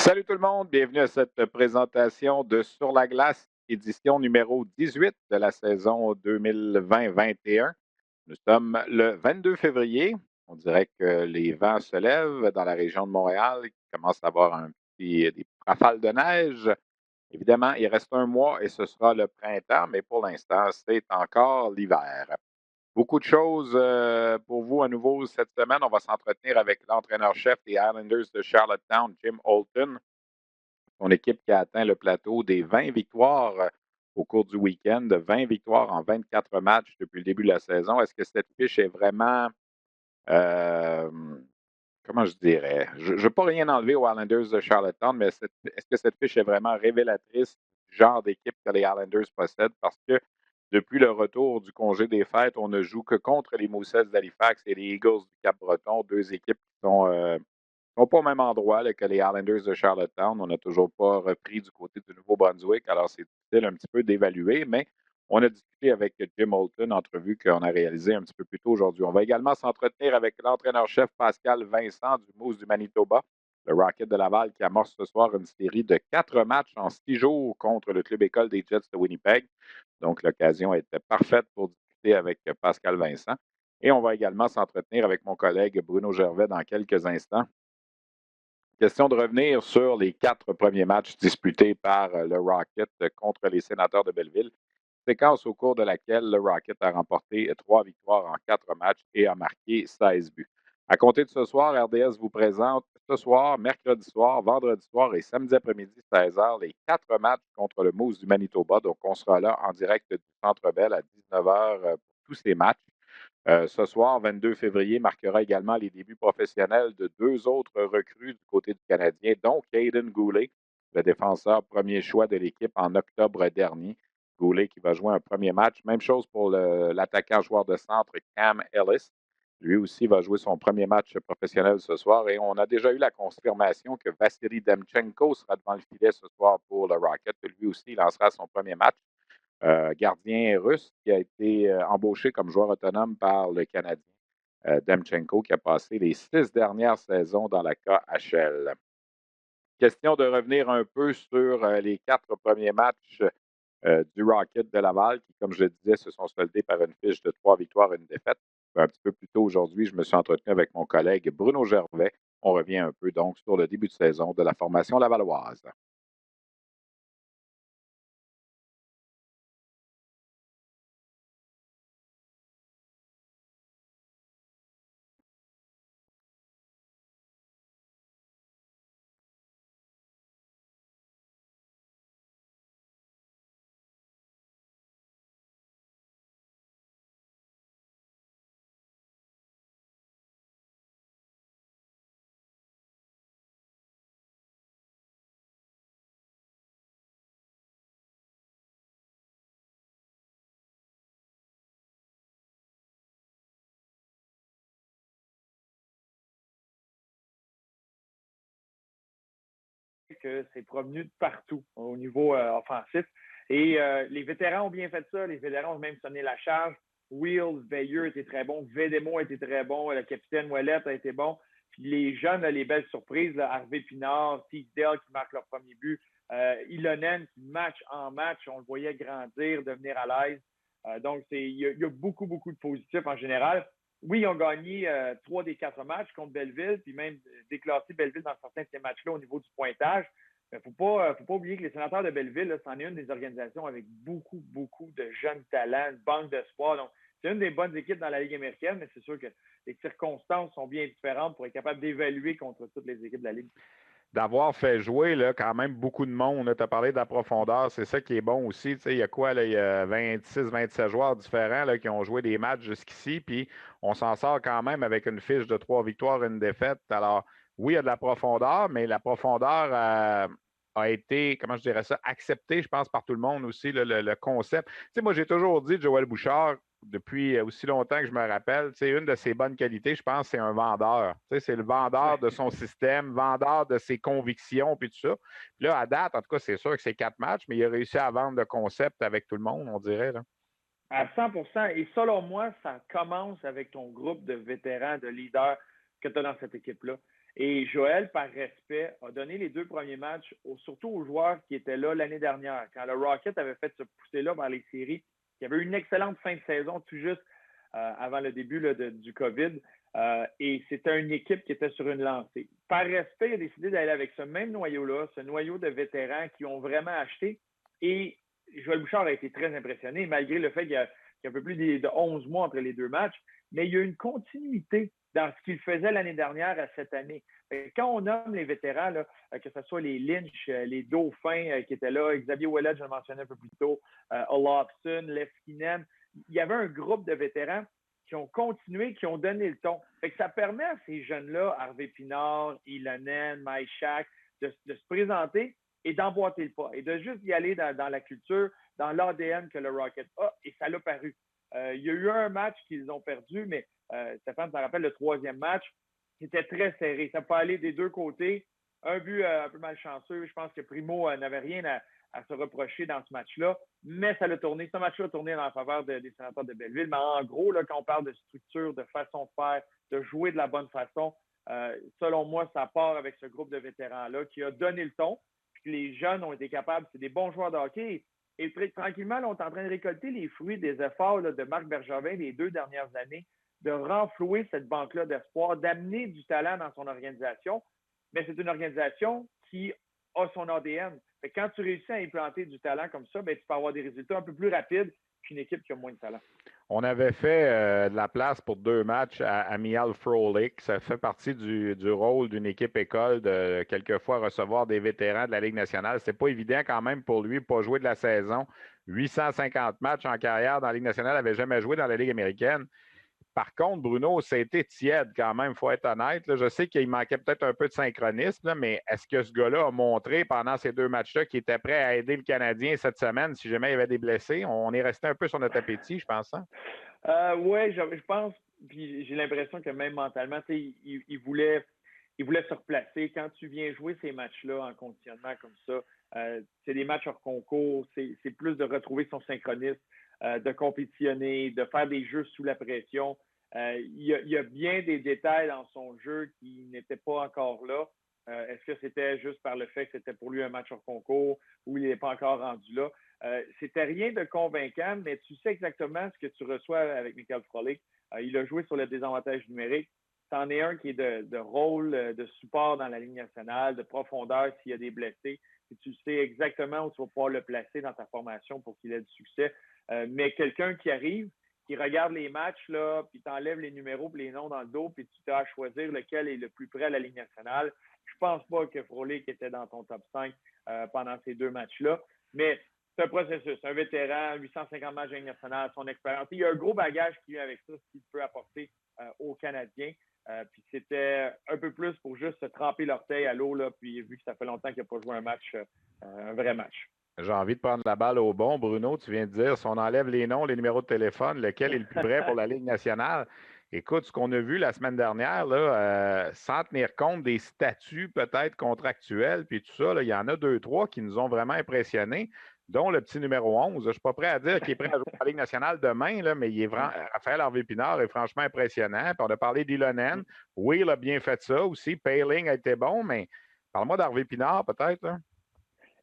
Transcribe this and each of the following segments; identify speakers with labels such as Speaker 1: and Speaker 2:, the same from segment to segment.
Speaker 1: Salut tout le monde, bienvenue à cette présentation de Sur la glace, édition numéro 18 de la saison 2020-21. Nous sommes le 22 février. On dirait que les vents se lèvent dans la région de Montréal. Il commence à avoir des rafales de neige. Évidemment, il reste un mois et ce sera le printemps, mais pour l'instant, c'est encore l'hiver. Beaucoup de choses pour vous à nouveau cette semaine. On va s'entretenir avec l'entraîneur-chef des Islanders de Charlottetown, Jim Holton. Son équipe qui a atteint le plateau des 20 victoires au cours du week-end, 20 victoires en 24 matchs depuis le début de la saison. Est-ce que cette fiche est vraiment, euh, comment je dirais, je ne veux pas rien enlever aux Islanders de Charlottetown, mais est-ce que cette fiche est vraiment révélatrice du genre d'équipe que les Islanders possèdent? Parce que depuis le retour du congé des fêtes, on ne joue que contre les Moussets d'Halifax et les Eagles du Cap-Breton, deux équipes qui sont pas au même endroit là, que les Islanders de Charlottetown. On n'a toujours pas repris du côté du Nouveau-Brunswick, alors c'est difficile un petit peu d'évaluer, mais on a discuté avec Jim Holton, entrevue qu'on a réalisée un petit peu plus tôt aujourd'hui. On va également s'entretenir avec l'entraîneur-chef Pascal Vincent du Moose du Manitoba, le Rocket de Laval, qui amorce ce soir une série de 4 matchs en 6 jours contre le club école des Jets de Winnipeg. Donc, l'occasion était parfaite pour discuter avec Pascal Vincent. Et on va également s'entretenir avec mon collègue Bruno Gervais dans quelques instants. Question de revenir sur les 4 premiers matchs disputés par le Rocket contre les Sénateurs de Belleville. Séquence au cours de laquelle le Rocket a remporté 3 victoires en 4 matchs et a marqué 16 buts. À compter de ce soir, RDS vous présente ce soir, mercredi soir, vendredi soir et samedi après-midi 16h les 4 matchs contre le Moose du Manitoba. Donc, on sera là en direct du Centre Bell à 19h pour tous ces matchs. Ce soir, 22 février, marquera également les débuts professionnels de 2 autres recrues du côté du Canadien, dont Caden Goulet, le défenseur premier choix de l'équipe en octobre dernier. Goulet qui va jouer un premier match. Même chose pour l'attaquant joueur de centre Cam Ellis. Lui aussi va jouer son premier match professionnel ce soir. Et on a déjà eu la confirmation que Vassili Demchenko sera devant le filet ce soir pour le Rocket. Lui aussi lancera son premier match. Gardien russe qui a été embauché comme joueur autonome par le Canadien, Demchenko, qui a passé les 6 dernières saisons dans la KHL. Question de revenir un peu sur les 4 premiers matchs du Rocket de Laval, qui, comme je le disais, se sont soldés par une fiche de 3 victoires et une défaite. Un petit peu plus tôt aujourd'hui, je me suis entretenu avec mon collègue Bruno Gervais. On revient un peu donc sur le début de saison de la formation lavalloise.
Speaker 2: Que c'est provenu de partout au niveau offensif. Et les vétérans ont bien fait ça. Les vétérans ont même sonné la charge. Wheels, Veilleux était très bon. Vedemo était très bon. Le capitaine Ouellette a été bon. Puis les jeunes, les belles surprises, là, Harvey Pinard, Teasdale qui marque leur premier but, Ilonen qui match en match, on le voyait grandir, devenir à l'aise. Donc, il y a beaucoup, beaucoup de positifs en général. Oui, ils ont gagné 3 des 4 matchs contre Belleville, puis même déclassé Belleville dans certains de ces matchs-là au niveau du pointage. Il ne faut pas oublier que les Sénateurs de Belleville, c'en est une des organisations avec beaucoup, beaucoup de jeunes talents, une banque d'espoir. Donc, c'est une des bonnes équipes dans la Ligue américaine, mais c'est sûr que les circonstances sont bien différentes pour être capable d'évaluer contre toutes les équipes de la Ligue.
Speaker 1: D'avoir fait jouer là, quand même beaucoup de monde. Tu as parlé de la profondeur, c'est ça qui est bon aussi. Il y a quoi? Là, il y a 26, 27 joueurs différents là, qui ont joué des matchs jusqu'ici, puis on s'en sort quand même avec une fiche de 3 victoires et une défaite. Alors, oui, il y a de la profondeur, mais la profondeur a été, comment je dirais ça, acceptée, je pense, par tout le monde aussi, le concept. Moi, j'ai toujours dit, Joël Bouchard, depuis aussi longtemps que je me rappelle, une de ses bonnes qualités, je pense, c'est un vendeur. C'est le vendeur de son système, vendeur de ses convictions, puis tout ça. Puis là, à date, en tout cas, c'est sûr que c'est 4 matchs, mais il a réussi à vendre le concept avec tout le monde, on dirait. Là.
Speaker 2: À 100%. Et selon moi, ça commence avec ton groupe de vétérans, de leaders que tu as dans cette équipe-là. Et Joël, par respect, a donné les 2 premiers matchs, surtout aux joueurs qui étaient là l'année dernière. Quand le Rocket avait fait se pousser là vers les séries, il y avait eu une excellente fin de saison tout juste avant le début là, du COVID. Et c'était une équipe qui était sur une lancée. Par respect, il a décidé d'aller avec ce même noyau-là, ce noyau de vétérans qui ont vraiment acheté. Et Joël Bouchard a été très impressionné, malgré le fait qu'il y a un peu plus de 11 mois entre les 2 matchs. Mais il y a une continuité dans ce qu'il faisait l'année dernière à cette année. Quand on nomme les vétérans, là, que ce soit les Lynch, les Dauphins qui étaient là, Xavier Ouellet, je le mentionnais un peu plus tôt, Olofsson, Leskinen, il y avait un groupe de vétérans qui ont continué, qui ont donné le ton. Ça permet à ces jeunes-là, Harvey Pinard, Ilonen, Maïchak, de se présenter et d'emboîter le pas et de juste y aller dans la culture, dans l'ADN que le Rocket a, et ça l'a paru. Il y a eu un match qu'ils ont perdu, mais Stéphane, ça rappelle le 3e match, c'était très serré. Ça peut aller des 2 côtés. Un but un peu malchanceux. Je pense que Primo n'avait rien à se reprocher dans ce match-là, mais ça l'a tourné. Ce match-là a tourné en faveur des Sénateurs de Belleville. Mais en gros, là, quand on parle de structure, de façon de faire, de jouer de la bonne façon, selon moi, ça part avec ce groupe de vétérans-là qui a donné le ton. Puis les jeunes ont été capables. C'est des bons joueurs de hockey. Et tranquillement, là, on est en train de récolter les fruits des efforts là, de Marc Bergevin les 2 dernières années, de renflouer cette banque-là d'espoir, d'amener du talent dans son organisation. Mais c'est une organisation qui a son ADN. Quand tu réussis à implanter du talent comme ça, tu peux avoir des résultats un peu plus rapides qu'une équipe qui a moins de talent.
Speaker 1: On avait fait de la place pour 2 matchs à Mial Frolik. Ça fait partie du rôle d'une équipe école de quelquefois recevoir des vétérans de la Ligue nationale. C'est pas évident quand même pour lui, pas jouer de la saison. 850 matchs en carrière dans la Ligue nationale, n'avait jamais joué dans la Ligue américaine. Par contre, Bruno, ça a été tiède quand même, il faut être honnête. Là, je sais qu'il manquait peut-être un peu de synchronisme, là, mais est-ce que ce gars-là a montré pendant ces 2 matchs-là qu'il était prêt à aider le Canadien cette semaine si jamais il y avait des blessés? On est resté un peu sur notre appétit, je pense. Hein?
Speaker 2: Oui, je pense, puis j'ai l'impression que même mentalement, il voulait se replacer. Quand tu viens jouer ces matchs-là en conditionnement comme ça, c'est des matchs hors concours, c'est plus de retrouver son synchronisme, de compétitionner, de faire des jeux sous la pression. Il y a bien des détails dans son jeu qui n'étaient pas encore là. Est-ce que c'était juste par le fait que c'était pour lui un match hors concours ou il n'est pas encore rendu là? C'était rien de convaincant, mais tu sais exactement ce que tu reçois avec Michael Frolik. Il a joué sur le désavantage numérique. C'en est un qui est de rôle, de support dans la Ligue nationale, de profondeur s'il y a des blessés. Et tu sais exactement où tu vas pouvoir le placer dans ta formation pour qu'il ait du succès. Mais quelqu'un qui arrive, qui regarde les matchs, là, puis t'enlèves les numéros et les noms dans le dos, puis tu t'as à choisir lequel est le plus près à la Ligue nationale. Je pense pas que Frolik était dans ton top 5 pendant ces 2 matchs-là. Mais c'est un processus. Un vétéran, 850 matchs de Ligue nationale, son expérience. Il y a un gros bagage qui vient avec ça, ce qu'il peut apporter aux Canadiens. Puis c'était un peu plus pour juste se tremper l'orteil à l'eau, là, puis vu que ça fait longtemps qu'il n'a pas joué un match, un vrai match.
Speaker 1: J'ai envie de prendre la balle au bon. Bruno, tu viens de dire, si on enlève les noms, les numéros de téléphone, lequel est le plus près pour la Ligue nationale? Écoute, ce qu'on a vu la semaine dernière, là, sans tenir compte des statuts peut-être contractuels, puis tout ça, là, il y en a 2, 3 qui nous ont vraiment impressionnés, dont le petit numéro 11. Je ne suis pas prêt à dire qu'il est prêt à jouer à la Ligue nationale demain, là, mais Raphaël Harvey-Pinard est franchement impressionnant. Puis on a parlé d'Ilonen. Oui, il a bien fait ça aussi. Paling a été bon, mais parle-moi d'Harvey-Pinard peut-être. Là.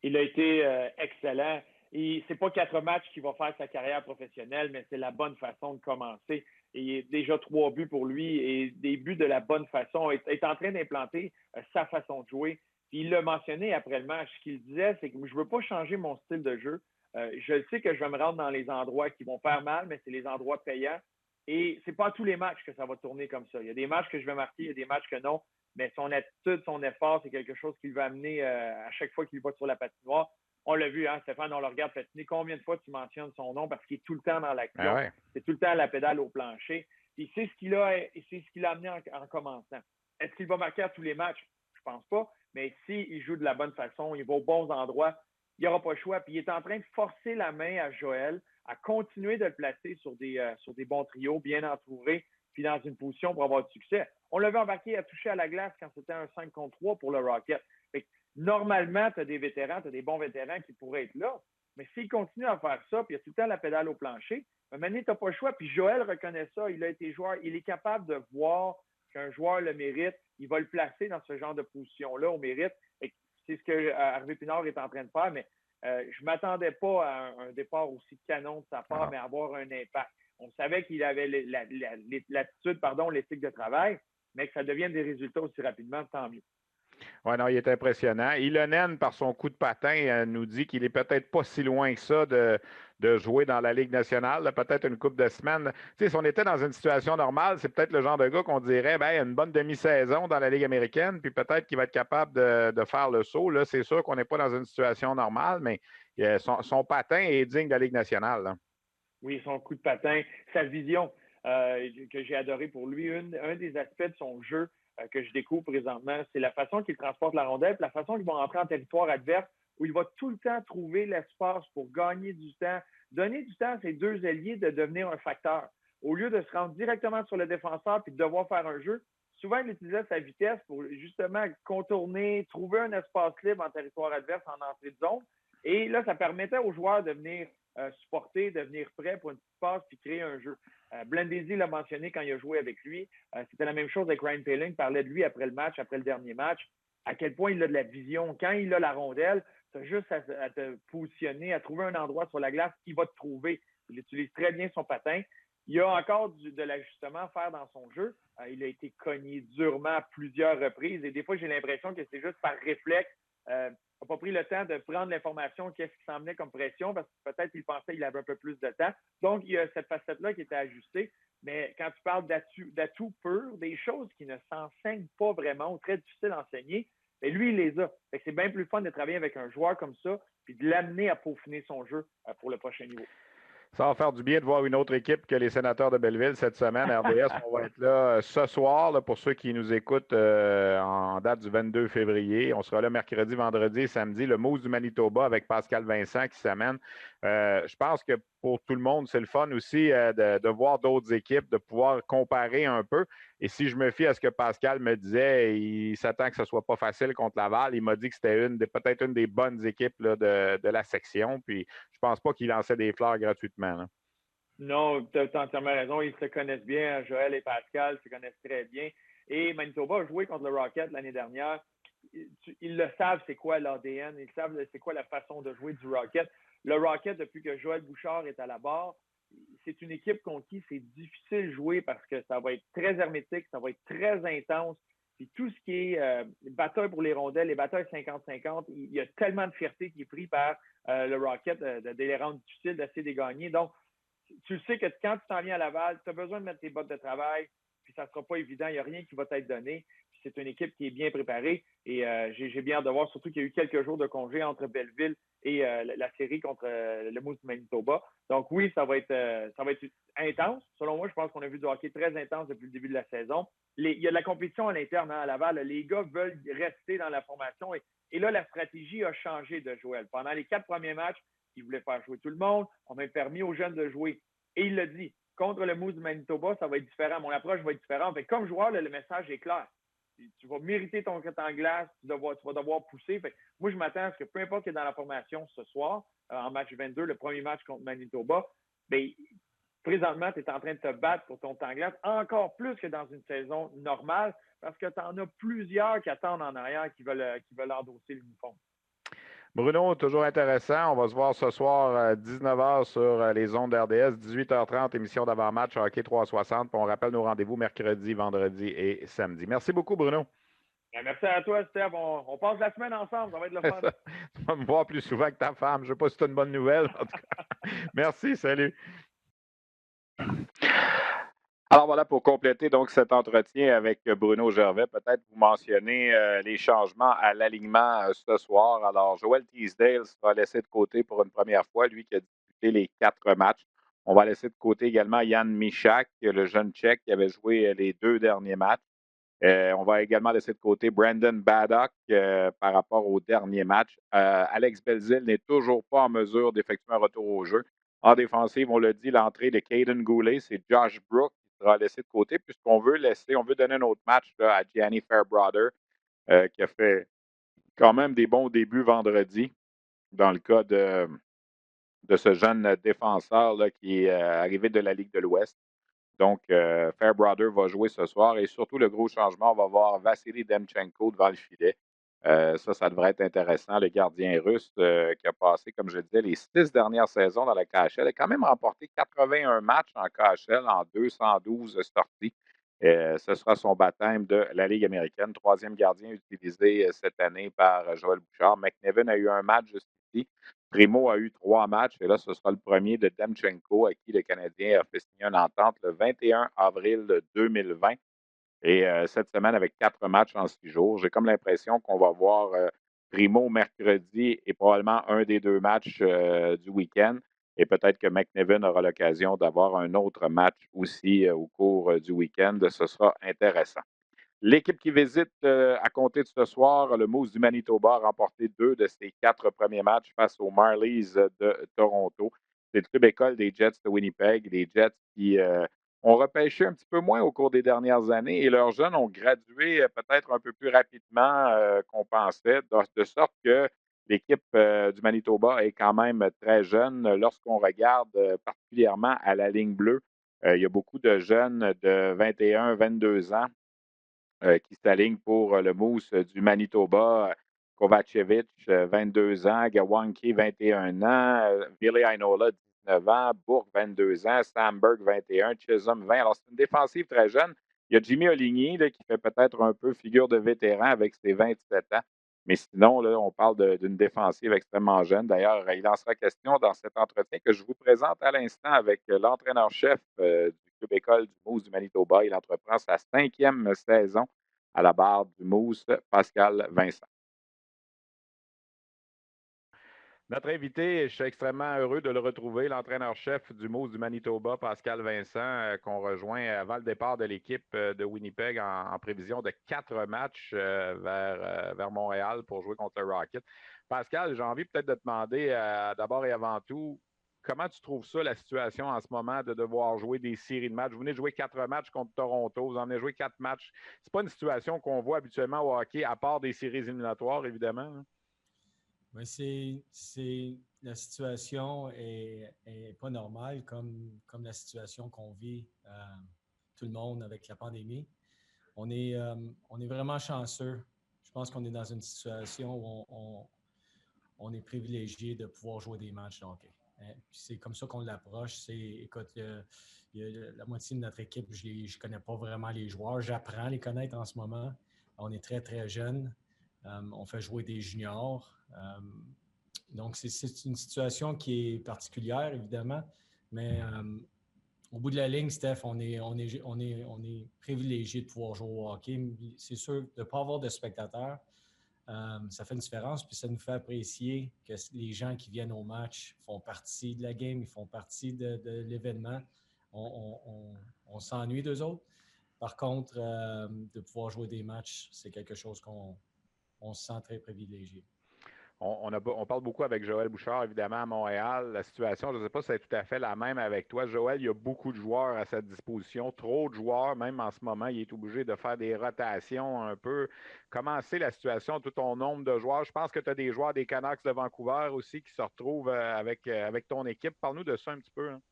Speaker 2: Il a été excellent. Et c'est pas 4 matchs qu'il va faire sa carrière professionnelle, mais c'est la bonne façon de commencer. Et déjà 3 buts pour lui et des buts de la bonne façon. Il est en train d'implanter sa façon de jouer. Puis il l'a mentionné après le match. Ce qu'il disait, c'est que je ne veux pas changer mon style de jeu. Je sais que je vais me rendre dans les endroits qui vont faire mal, mais c'est les endroits payants. Et c'est pas à tous les matchs que ça va tourner comme ça. Il y a des matchs que je vais marquer, il y a des matchs que non. Mais son attitude, son effort, c'est quelque chose qu'il va amener à chaque fois qu'il va sur la patinoire. On l'a vu, hein, Stéphane, on le regarde patiner. Combien de fois tu mentionnes son nom parce qu'il est tout le temps dans l'action.
Speaker 1: Ah ouais.
Speaker 2: C'est tout le temps à la pédale au plancher. Puis c'est ce qu'il a amené en commençant. Est-ce qu'il va marquer à tous les matchs? Je pense pas. Mais s'il joue de la bonne façon, il va aux bons endroits, il n'y aura pas le choix. Puis il est en train de forcer la main à Joël à continuer de le placer sur des bons trios, bien entourés, puis dans une position pour avoir du succès. On l'avait embarqué à toucher à la glace quand c'était un 5 contre 3 pour le Rocket. Fait que, normalement, tu as des vétérans, tu as des bons vétérans qui pourraient être là. Mais s'il continue à faire ça, puis il y a tout le temps la pédale au plancher, maintenant, tu n'as pas le choix. Puis Joël reconnaît ça. Il a été joueur. Il est capable de voir qu'un joueur le mérite, il va le placer dans ce genre de position-là au mérite. Et c'est ce que Harvey Pinard est en train de faire, mais je ne m'attendais pas à un départ aussi canon de sa part, mais avoir un impact. On savait qu'il avait l'attitude, l'éthique de travail, mais que ça devienne des résultats aussi rapidement, tant mieux.
Speaker 1: Oui, non, il est impressionnant. Ilonen, par son coup de patin, nous dit qu'il est peut-être pas si loin que ça de jouer dans la Ligue nationale, peut-être une couple de semaines. Tu sais, si on était dans une situation normale, c'est peut-être le genre de gars qu'on dirait, ben, il a une bonne demi-saison dans la Ligue américaine, puis peut-être qu'il va être capable de faire le saut. Là, c'est sûr qu'on n'est pas dans une situation normale, mais son patin est digne de la Ligue nationale. Là.
Speaker 2: Oui, son coup de patin, sa vision que j'ai adoré pour lui. Un des aspects de son jeu que je découvre présentement, c'est la façon qu'il transporte la rondelle, la façon qu'il va entrer en territoire adverse, où il va tout le temps trouver l'espace pour gagner du temps, donner du temps à ses deux ailiers de devenir un facteur. Au lieu de se rendre directement sur le défenseur puis de devoir faire un jeu, souvent il utilisait sa vitesse pour justement contourner, trouver un espace libre en territoire adverse en entrée de zone. Et là, ça permettait aux joueurs de venir supporter, de venir prêt pour une petite passe puis créer un jeu. Blandesi l'a mentionné quand il a joué avec lui. C'était la même chose avec Ryan Poehling, parlait de lui après le match, après le dernier match, à quel point il a de la vision. Quand il a la rondelle, tu as juste à te positionner, à trouver un endroit sur la glace qui va te trouver. Il utilise très bien son patin. Il y a encore de l'ajustement à faire dans son jeu. Il a été cogné durement à plusieurs reprises et des fois, j'ai l'impression que c'est juste par réflexe. N'a pas pris le temps de prendre l'information, qu'est-ce qui s'en venait comme pression, parce que peut-être qu'il pensait qu'il avait un peu plus de temps. Donc, il y a cette facette-là qui était ajustée. Mais quand tu parles d'atouts purs, des choses qui ne s'enseignent pas vraiment ou très difficiles à enseigner, mais lui, il les a. C'est bien plus fun de travailler avec un joueur comme ça puis de l'amener à peaufiner son jeu pour le prochain niveau.
Speaker 1: Ça va faire du bien de voir une autre équipe que les Sénateurs de Belleville cette semaine. RDS, on va être là ce soir là, pour ceux qui nous écoutent en date du 22 février. On sera là mercredi, vendredi et samedi. Le Moose du Manitoba avec Pascal Vincent qui s'amène. Je pense que pour tout le monde, c'est le fun aussi de voir d'autres équipes, de pouvoir comparer un peu. Et si je me fie à ce que Pascal me disait, il s'attend que ce ne soit pas facile contre Laval. Il m'a dit que c'était peut-être une des bonnes équipes là, de la section. Puis je pense pas qu'il lançait des fleurs gratuitement. Là.
Speaker 2: Non, tu as entièrement raison. Ils se connaissent bien. Joël et Pascal se connaissent très bien. Et Manitoba a joué contre le Rocket l'année dernière. Ils le savent, c'est quoi l'ADN. Ils savent c'est quoi la façon de jouer du Rocket. Le Rocket, depuis que Joël Bouchard est à la barre, c'est une équipe contre qui c'est difficile de jouer parce que ça va être très hermétique, ça va être très intense. Puis tout ce qui est bataille pour les rondelles, les batailles 50-50, il y a tellement de fierté qui est prise par le Rocket de les rendre difficiles, d'essayer de les gagner. Donc, tu sais que quand tu t'en viens à Laval, tu as besoin de mettre tes bottes de travail, puis ça ne sera pas évident, il n'y a rien qui va t'être donné. C'est une équipe qui est bien préparée et j'ai bien hâte de voir, surtout qu'il y a eu quelques jours de congé entre Belleville et la série contre le Moose du Manitoba. Donc oui, ça va être intense. Selon moi, je pense qu'on a vu du hockey très intense depuis le début de la saison. Il y a de la compétition à l'interne à Laval. Les gars veulent rester dans la formation et là, la stratégie a changé de Joël. Pendant les 4 premiers matchs, il voulait faire jouer tout le monde. On a permis aux jeunes de jouer. Et il l'a dit, contre le Moose du Manitoba, ça va être différent. Mon approche va être différente. Fait, comme joueur, le message est clair. Tu vas mériter ton temps en glace, tu vas devoir pousser. Fait, moi, je m'attends à ce que peu importe qui est dans la formation ce soir, en match 22, le premier match contre Manitoba, bien, présentement, tu es en train de te battre pour ton temps en glace encore plus que dans une saison normale parce que tu en as plusieurs qui attendent en arrière qui veulent endosser l'uniforme.
Speaker 1: Bruno, toujours intéressant. On va se voir ce soir 19h sur les ondes d'RDS, 18h30, émission d'avant-match Hockey 360. Puis on rappelle nos rendez-vous mercredi, vendredi et samedi. Merci beaucoup, Bruno.
Speaker 2: Bien, merci à toi, Steph. On passe la semaine ensemble. Ça va être le fun.
Speaker 1: Tu vas me voir plus souvent que ta femme. Je ne sais pas si c'est une bonne nouvelle. En tout cas. Merci, salut. Alors voilà, pour compléter donc cet entretien avec Bruno Gervais, peut-être vous mentionnez les changements à l'alignement ce soir. Alors, Joel Teasdale sera laissé de côté pour une première fois, lui qui a disputé les 4 matchs. On va laisser de côté également Yann Michak, le jeune Tchèque qui avait joué les 2 derniers matchs. On va également laisser de côté Brandon Baddock par rapport au dernier match. Alex Belzile n'est toujours pas en mesure d'effectuer un retour au jeu. En défensive, on l'a dit, l'entrée de Caden Goulet, c'est Josh Brook qui sera laissé de côté puisqu'on veut on veut donner un autre match là, à Gianni Fairbrother qui a fait quand même des bons débuts vendredi dans le cas de ce jeune défenseur là, qui est arrivé de la Ligue de l'Ouest. Donc, Fairbrother va jouer ce soir et surtout le gros changement, on va voir Vassili Demchenko devant le filet. Ça devrait être intéressant. Le gardien russe qui a passé, comme je le disais, les 6 dernières saisons dans la KHL a quand même remporté 81 matchs en KHL en 212 sorties. Ce sera son baptême de la Ligue américaine. Troisième gardien utilisé cette année par Joël Bouchard. McNevin a eu un match juste ici. Primo a eu 3 matchs et là, ce sera le premier de Demchenko à qui le Canadien a fait signer une entente le 21 avril 2020. Et cette semaine, avec 4 matchs en 6 jours, j'ai comme l'impression qu'on va voir Primo mercredi et probablement un des 2 matchs du week-end. Et peut-être que McNevin aura l'occasion d'avoir un autre match aussi au cours du week-end. Ce sera intéressant. L'équipe qui visite à compter de ce soir, le Moose du Manitoba a remporté 2 de ses 4 premiers matchs face aux Marlies de Toronto. C'est le club école des Jets de Winnipeg, des Jets qui ont repêché un petit peu moins au cours des dernières années et leurs jeunes ont gradué peut-être un peu plus rapidement qu'on pensait, de sorte que l'équipe du Manitoba est quand même très jeune. Lorsqu'on regarde particulièrement à la ligne bleue, il y a beaucoup de jeunes de 21, 22 ans qui s'aligne pour le Moose du Manitoba. Kovacevic, 22 ans. Gawanke, 21 ans. Billy Ainola, 19 ans. Bourque, 22 ans. Samberg, 21. Chisholm, 20. Alors, c'est une défensive très jeune. Il y a Jimmy Oligny là, qui fait peut-être un peu figure de vétéran avec ses 27 ans. Mais sinon, là, on parle d'une défensive extrêmement jeune. D'ailleurs, il en sera question dans cet entretien que je vous présente à l'instant avec l'entraîneur-chef du club école du Moose du Manitoba. Il entreprend sa 5e saison à la barre du Moose, Pascal Vincent. Notre invité, je suis extrêmement heureux de le retrouver, l'entraîneur-chef du Moose du Manitoba, Pascal Vincent, qu'on rejoint avant le départ de l'équipe de Winnipeg en prévision de 4 matchs vers Montréal pour jouer contre le Rocket. Pascal, j'ai envie peut-être de te demander d'abord et avant tout, comment tu trouves ça, la situation en ce moment de devoir jouer des séries de matchs? Vous venez de jouer 4 matchs contre Toronto, vous en avez joué 4 matchs. C'est pas une situation qu'on voit habituellement au hockey, à part des séries éliminatoires, évidemment. Hein?
Speaker 3: Mais la situation est pas normale comme la situation qu'on vit tout le monde avec la pandémie. On est vraiment chanceux. Je pense qu'on est dans une situation où on est privilégié de pouvoir jouer des matchs de hockey. Hein? C'est comme ça qu'on l'approche. Écoute, la moitié de notre équipe, je ne connais pas vraiment les joueurs. J'apprends à les connaître en ce moment. On est très, très jeunes. On fait jouer des juniors. Donc, c'est une situation qui est particulière, évidemment, mais au bout de la ligne, Steph, on est privilégié de pouvoir jouer au hockey. C'est sûr, de ne pas avoir de spectateurs, ça fait une différence, puis ça nous fait apprécier que les gens qui viennent au match font partie de la game, ils font partie de l'événement. On s'ennuie d'eux autres. Par contre, de pouvoir jouer des matchs, c'est quelque chose qu'on se sent très privilégié.
Speaker 1: On parle beaucoup avec Joël Bouchard, évidemment, à Montréal. La situation, je ne sais pas si c'est tout à fait la même avec toi. Joël, il y a beaucoup de joueurs à sa disposition, trop de joueurs, même en ce moment, il est obligé de faire des rotations un peu. Comment c'est la situation, tout ton nombre de joueurs? Je pense que tu as des joueurs des Canucks de Vancouver aussi qui se retrouvent avec ton équipe. Parle-nous de ça un petit peu. Hein.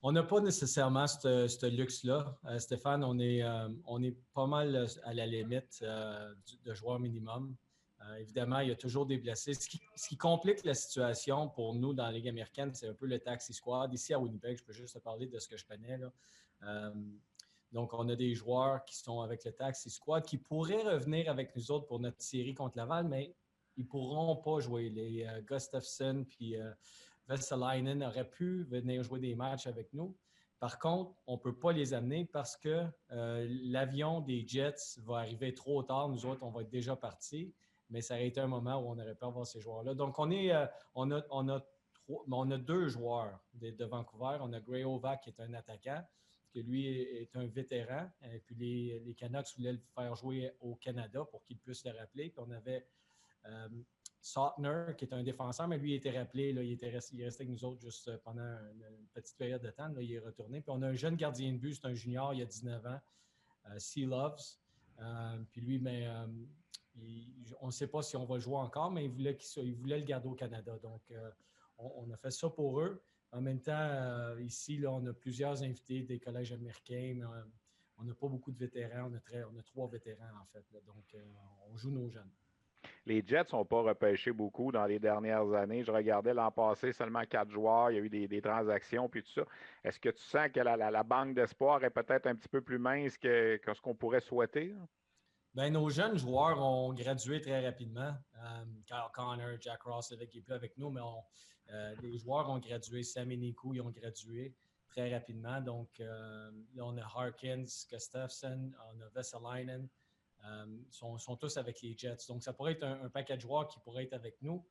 Speaker 3: On n'a pas nécessairement ce luxe-là. Stéphane, on est pas mal à la limite de joueurs minimum. Évidemment, il y a toujours des blessés. Ce qui complique la situation pour nous dans la Ligue américaine, c'est un peu le taxi squad. Ici à Winnipeg, je peux juste te parler de ce que je connais. Là. Donc, on a des joueurs qui sont avec le taxi squad qui pourraient revenir avec nous autres pour notre série contre Laval, mais ils ne pourront pas jouer. Les Gustafsson puis Vesalainen auraient pu venir jouer des matchs avec nous. Par contre, on ne peut pas les amener parce que l'avion des Jets va arriver trop tard. Nous autres, on va être déjà partis. Mais ça aurait été un moment où on aurait pu avoir ces joueurs-là. Donc, on a 2 joueurs de Vancouver. On a Gray Ovac, qui est un attaquant, que lui est un vétéran. Et puis, les Canucks voulaient le faire jouer au Canada pour qu'il puisse le rappeler. Puis, on avait Sautner, qui est un défenseur, mais lui, il était rappelé. Là, il est resté avec nous autres juste pendant une petite période de temps. Là, il est retourné. Puis, on a un jeune gardien de but, c'est un junior, il a 19 ans, Sea Loves. Puis lui, on ne sait pas si on va le jouer encore, mais il voulait le garder au Canada. Donc, on a fait ça pour eux. en même temps, ici, là, on a plusieurs invités des collèges américains, mais on n'a pas beaucoup de vétérans. On a 3 vétérans, en fait. Là, donc, on joue nos jeunes.
Speaker 1: Les Jets n'ont pas repêché beaucoup dans les dernières années. Je regardais l'an passé, seulement 4 joueurs. Il y a eu des transactions puis tout ça. Est-ce que tu sens que la banque d'espoir est peut-être un petit peu plus mince que ce qu'on pourrait souhaiter?
Speaker 3: Bien, nos jeunes joueurs ont gradué très rapidement. Kyle Connor, Jack Ross, qui est plus avec nous, mais les joueurs ont gradué. Sam et Nico, ils ont gradué très rapidement. Donc, là, on a Harkins, Gustafsson, on a Vesalainen. Sont tous avec les Jets. Donc, ça pourrait être un paquet de joueurs qui pourrait être avec nous.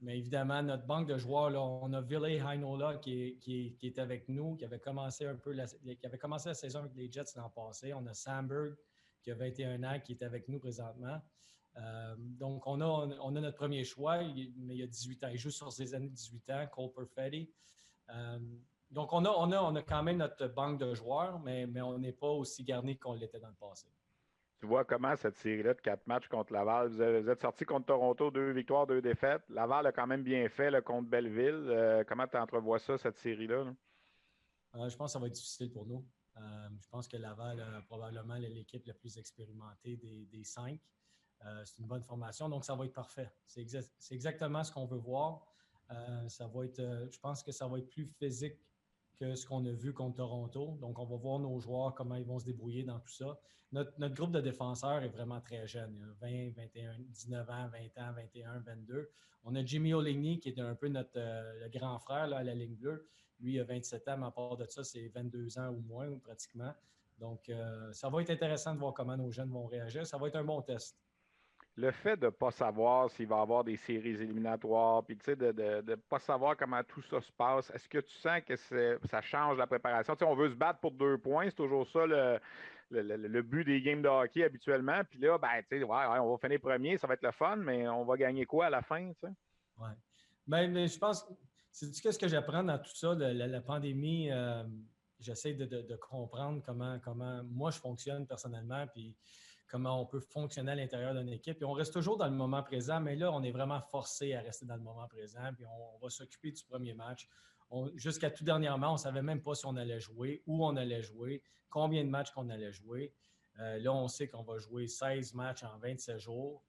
Speaker 3: Mais évidemment, notre banque de joueurs, là, on a Ville Heinola qui est avec nous, qui avait commencé la saison avec les Jets l'an passé. On a Sandberg qui a 21 ans, qui est avec nous présentement. Donc, on a notre premier choix, mais il a 18 ans. Il joue sur ses années de 18 ans, Cole Perfetti. Donc, on a quand même notre banque de joueurs, mais on n'est pas aussi garni qu'on l'était dans le passé.
Speaker 1: Tu vois comment cette série-là de 4 matchs contre Laval, vous êtes sorti contre Toronto, 2 victoires, 2 défaites. Laval a quand même bien fait là, contre Belleville. Comment tu entrevois ça, cette série-là?
Speaker 3: Je pense que ça va être difficile pour nous. Je pense que Laval a probablement l'équipe la plus expérimentée des 5. C'est une bonne formation, donc ça va être parfait. C'est exactement ce qu'on veut voir. Je pense que ça va être plus physique que ce qu'on a vu contre Toronto. Donc, on va voir nos joueurs, comment ils vont se débrouiller dans tout ça. Notre groupe de défenseurs est vraiment très jeune. Il y a 20, 21, 19 ans, 20 ans, 21, 22. On a Jimmy Oligny, qui est un peu le grand frère là, à la ligne bleue. Lui, il a 27 ans, mais à part de ça, c'est 22 ans ou moins, pratiquement. Donc, ça va être intéressant de voir comment nos jeunes vont réagir. Ça va être un bon test.
Speaker 1: Le fait de ne pas savoir s'il va y avoir des séries éliminatoires, puis de ne pas savoir comment tout ça se passe, est-ce que tu sens que ça change la préparation? On veut se battre pour 2 points, c'est toujours ça le but des games de hockey habituellement. Puis là, on va finir premier, ça va être le fun, mais on va gagner quoi à la fin?
Speaker 3: Oui. Mais je pense, c'est ce que j'apprends dans tout ça, la pandémie. J'essaie de comprendre comment moi je fonctionne personnellement, puis comment on peut fonctionner à l'intérieur d'une équipe. Puis on reste toujours dans le moment présent, mais là, on est vraiment forcé à rester dans le moment présent, puis on va s'occuper du premier match. Jusqu'à tout dernièrement, on ne savait même pas si on allait jouer, où on allait jouer, combien de matchs qu'on allait jouer. Là, on sait qu'on va jouer 16 matchs en 27 jours.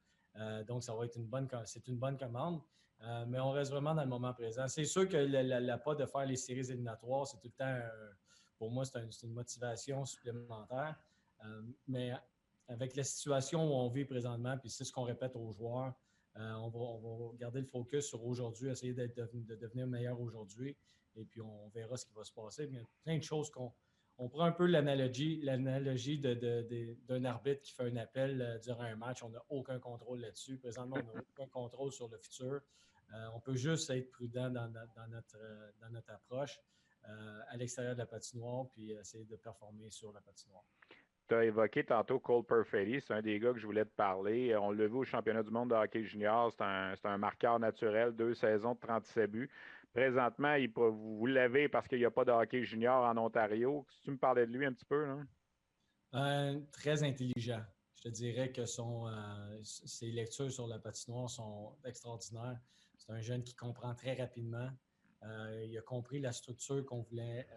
Speaker 3: Donc, c'est une bonne commande. Mais on reste vraiment dans le moment présent. C'est sûr que la pas de faire les séries éliminatoires, c'est tout le temps, pour moi, c'est une motivation supplémentaire. Mais avec la situation où on vit présentement, puis c'est ce qu'on répète aux joueurs, on va garder le focus sur aujourd'hui, essayer de devenir meilleur aujourd'hui, et puis on verra ce qui va se passer. Mais il y a plein de choses on prend un peu l'analogie d'un arbitre qui fait un appel durant un match. On n'a aucun contrôle là-dessus. Présentement, on n'a aucun contrôle sur le futur. On peut juste être prudent dans notre approche à l'extérieur de la patinoire, puis essayer de performer sur la patinoire.
Speaker 1: Tu as évoqué tantôt Cole Perfetti, c'est un des gars que je voulais te parler. On l'a vu au championnat du monde de hockey junior, c'est un marqueur naturel, 2 saisons de 37 buts. Présentement, vous l'avez parce qu'il n'y a pas de hockey junior en Ontario. Si tu me parlais de lui un petit peu, là?
Speaker 3: Très intelligent. Je te dirais que ses lectures sur la patinoire sont extraordinaires. C'est un jeune qui comprend très rapidement. Il a compris la structure qu'on voulait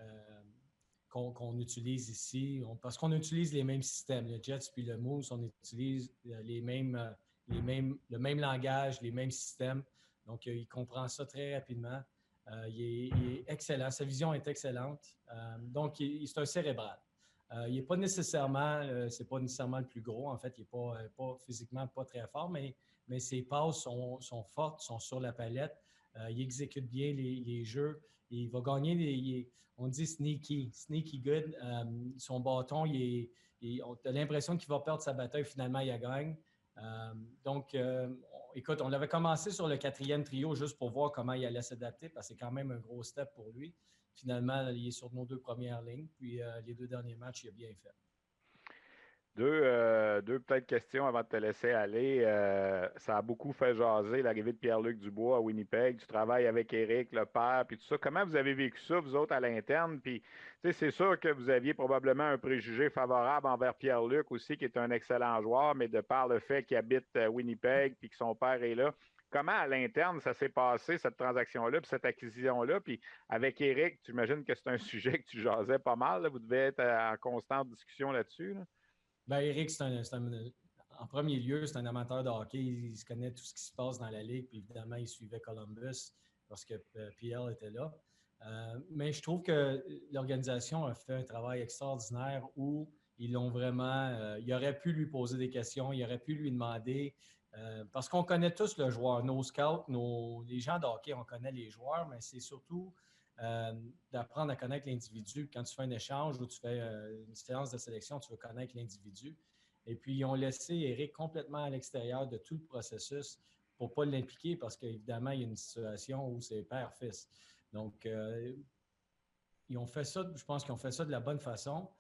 Speaker 3: qu'on utilise ici, parce qu'on utilise les mêmes systèmes. Le Jets puis le Moose, on utilise le même langage, les mêmes systèmes. Donc, il comprend ça très rapidement. Il est excellent. Sa vision est excellente. Donc, c'est un cérébral. Il n'est pas nécessairement, c'est pas nécessairement le plus gros. En fait, il n'est pas physiquement pas très fort, mais ses passes sont fortes, sont sur la palette. Il exécute bien les jeux. Il va gagner on dit sneaky good. Son bâton, on a l'impression qu'il va perdre sa bataille. Finalement, il la gagne. Donc, écoute, on avait commencé sur le 4e trio juste pour voir comment il allait s'adapter parce que c'est quand même un gros step pour lui. Finalement, il est sur nos 2 premières lignes. Puis, les 2 derniers matchs, il a bien fait.
Speaker 1: Deux peut-être questions avant de te laisser aller. Ça a beaucoup fait jaser l'arrivée de Pierre-Luc Dubois à Winnipeg. Tu travailles avec Éric, le père, puis tout ça. Comment vous avez vécu ça, vous autres, à l'interne? Puis, c'est sûr que vous aviez probablement un préjugé favorable envers Pierre-Luc aussi, qui est un excellent joueur, mais de par le fait qu'il habite à Winnipeg puis que son père est là, comment à l'interne ça s'est passé, cette transaction-là, puis cette acquisition-là? Puis avec Éric, tu imagines que c'est un sujet que tu jasais pas mal. Là. Vous devez être en constante discussion là-dessus. Là.
Speaker 3: Ben, Eric, en premier lieu, c'est un amateur de hockey. Il se connaît tout ce qui se passe dans la ligue. Puis évidemment, il suivait Columbus parce que PL était là. Mais je trouve que l'organisation a fait un travail extraordinaire où ils l'ont vraiment. Il aurait pu lui poser des questions, il aurait pu lui demander. Parce qu'on connaît tous le joueur. Nos scouts, les gens de hockey, on connaît les joueurs, mais c'est surtout d'apprendre à connaître l'individu. Quand tu fais un échange ou tu fais une séance de sélection, tu veux connaître l'individu. Et puis, ils ont laissé Eric complètement à l'extérieur de tout le processus pour ne pas l'impliquer parce qu'évidemment, il y a une situation où c'est père-fils. Donc, ils ont fait ça, je pense qu'ils ont fait ça de la bonne façon.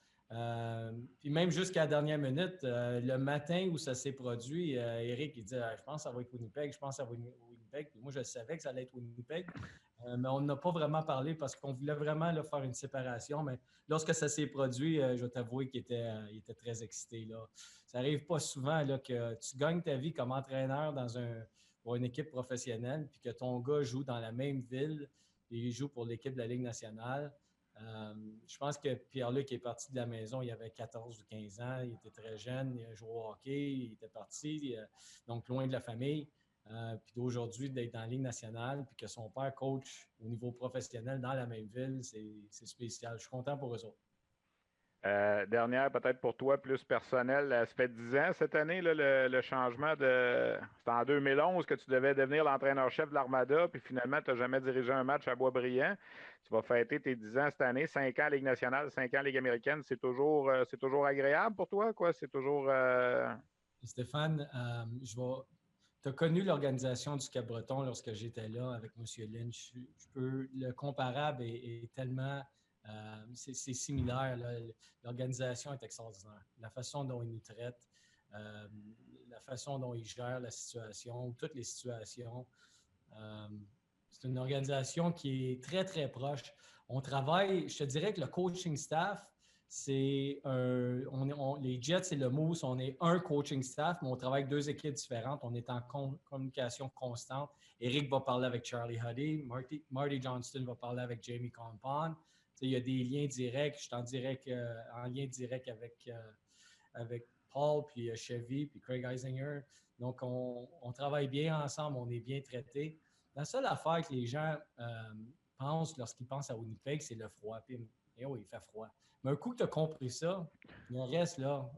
Speaker 3: Puis même jusqu'à la dernière minute, le matin où ça s'est produit, Eric, il dit je pense que ça va être Winnipeg, je pense que ça va être Winnipeg. Puis moi, je savais que ça allait être Winnipeg, mais on n'a pas vraiment parlé parce qu'on voulait vraiment là, faire une séparation. Mais lorsque ça s'est produit, je vais t'avouer qu'il était très excité. Là. Ça n'arrive pas souvent là, que tu gagnes ta vie comme entraîneur pour une équipe professionnelle, puis que ton gars joue dans la même ville et il joue pour l'équipe de la Ligue nationale. Je pense que Pierre-Luc est parti de la maison, il avait 14 ou 15 ans, il était très jeune, il a joué au hockey, il était parti, donc loin de la famille. Puis d'aujourd'hui, d'être dans la Ligue nationale, puis que son père coach au niveau professionnel dans la même ville, c'est spécial. Je suis content pour eux autres.
Speaker 1: Dernière, peut-être pour toi, plus personnel. Ça fait 10 ans cette année, là, le changement de. C'était en 2011 que tu devais devenir l'entraîneur-chef de l'Armada, puis finalement, tu n'as jamais dirigé un match à Boisbriand. Tu vas fêter tes 10 ans cette année, 5 ans Ligue nationale, 5 ans Ligue américaine. C'est toujours agréable pour toi, quoi? C'est toujours.
Speaker 3: Stéphane, tu as connu l'organisation du Cap-Breton lorsque j'étais là avec M. Lynch. Le comparable est tellement. C'est similaire. Là. L'organisation est extraordinaire. La façon dont ils nous traitent, la façon dont ils gèrent la situation, toutes les situations. C'est une organisation qui est très, très proche. On travaille, je te dirais que le coaching staff, les Jets et le Moose, on est un coaching staff, mais on travaille avec deux équipes différentes. On est en communication constante. Eric va parler avec Charlie Huddy. Marty Johnston va parler avec Jamie Compon. Il y a des liens directs. Je suis en lien direct avec Paul, puis Chevy, puis Craig Eisinger. Donc, on travaille bien ensemble. On est bien traités. La seule affaire que les gens pensent lorsqu'ils pensent à Winnipeg, c'est le froid. Puis, oui, il fait froid. Mais un coup que tu as compris ça, le reste, là,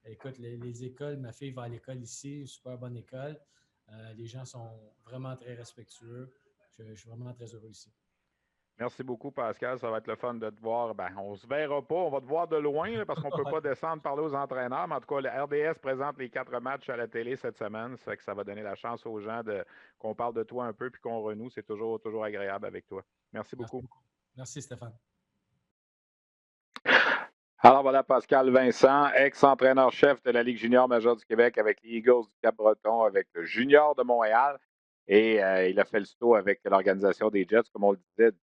Speaker 3: écoute, les écoles, ma fille va à l'école ici, une super bonne école. Les gens sont vraiment très respectueux. Je suis vraiment très heureux ici.
Speaker 1: Merci beaucoup, Pascal. Ça va être le fun de te voir. Ben, on se verra pas. On va te voir de loin là, parce qu'on ne peut pas descendre parler aux entraîneurs. Mais en tout cas, le RDS présente les 4 matchs à la télé cette semaine. Ça fait que ça va donner la chance aux gens qu'on parle de toi un peu puis qu'on renoue. C'est toujours agréable avec toi. Merci beaucoup.
Speaker 3: Merci, Stéphane.
Speaker 1: Alors voilà, Pascal Vincent, ex-entraîneur-chef de la Ligue junior majeure du Québec avec les Eagles du Cap-Breton, avec le Junior de Montréal. Et il a fait le saut avec l'organisation des Jets, comme on le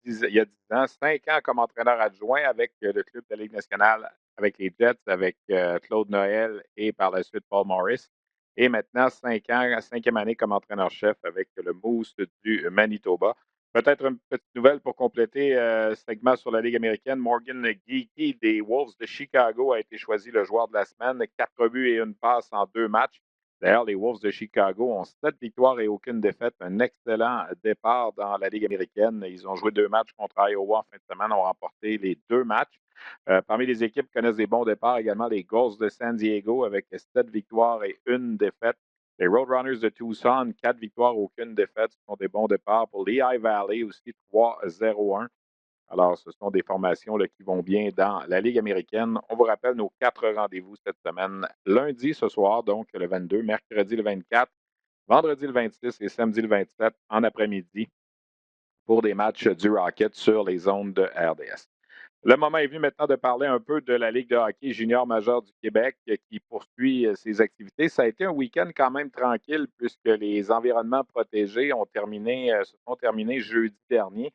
Speaker 1: disait, il y a 10 ans, 5 ans comme entraîneur adjoint avec le club de la Ligue nationale, avec les Jets, avec Claude Noël et par la suite Paul Morris. Et maintenant, 5 ans, 5e année comme entraîneur-chef avec le Moose du Manitoba. Peut-être une petite nouvelle pour compléter ce segment sur la Ligue américaine. Morgan Geekie des Wolves de Chicago a été choisi le joueur de la semaine. 4 buts et une passe en 2 matchs. D'ailleurs, les Wolves de Chicago ont 7 victoires et aucune défaite. Un excellent départ dans la Ligue américaine. Ils ont joué 2 matchs contre Iowa en fin de semaine, ont remporté les 2 matchs. Parmi les équipes qui connaissent des bons départs, également les Ghosts de San Diego avec 7 victoires et une défaite. Les Roadrunners de Tucson, 4 victoires, aucune défaite. Ce sont des bons départs. Pour Lehigh Valley aussi, 3-0-1. Alors, ce sont des formations là, qui vont bien dans la Ligue américaine. On vous rappelle nos 4 rendez-vous cette semaine. Lundi ce soir, donc le 22, mercredi le 24, vendredi le 26 et samedi le 27 en après-midi pour des matchs du Rocket sur les zones de RDS. Le moment est venu maintenant de parler un peu de la Ligue de hockey junior majeur du Québec qui poursuit ses activités. Ça a été un week-end quand même tranquille puisque les environnements protégés se sont terminés jeudi dernier.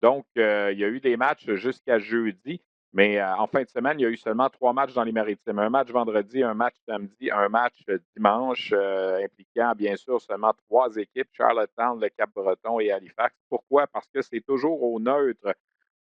Speaker 1: Donc, il y a eu des matchs jusqu'à jeudi, Mais en fin de semaine, il y a eu seulement 3 matchs dans les Maritimes. Un match vendredi, un match samedi, un match dimanche, impliquant bien sûr seulement 3 équipes, Charlottetown, le Cap-Breton et Halifax. Pourquoi? Parce que c'est toujours au neutre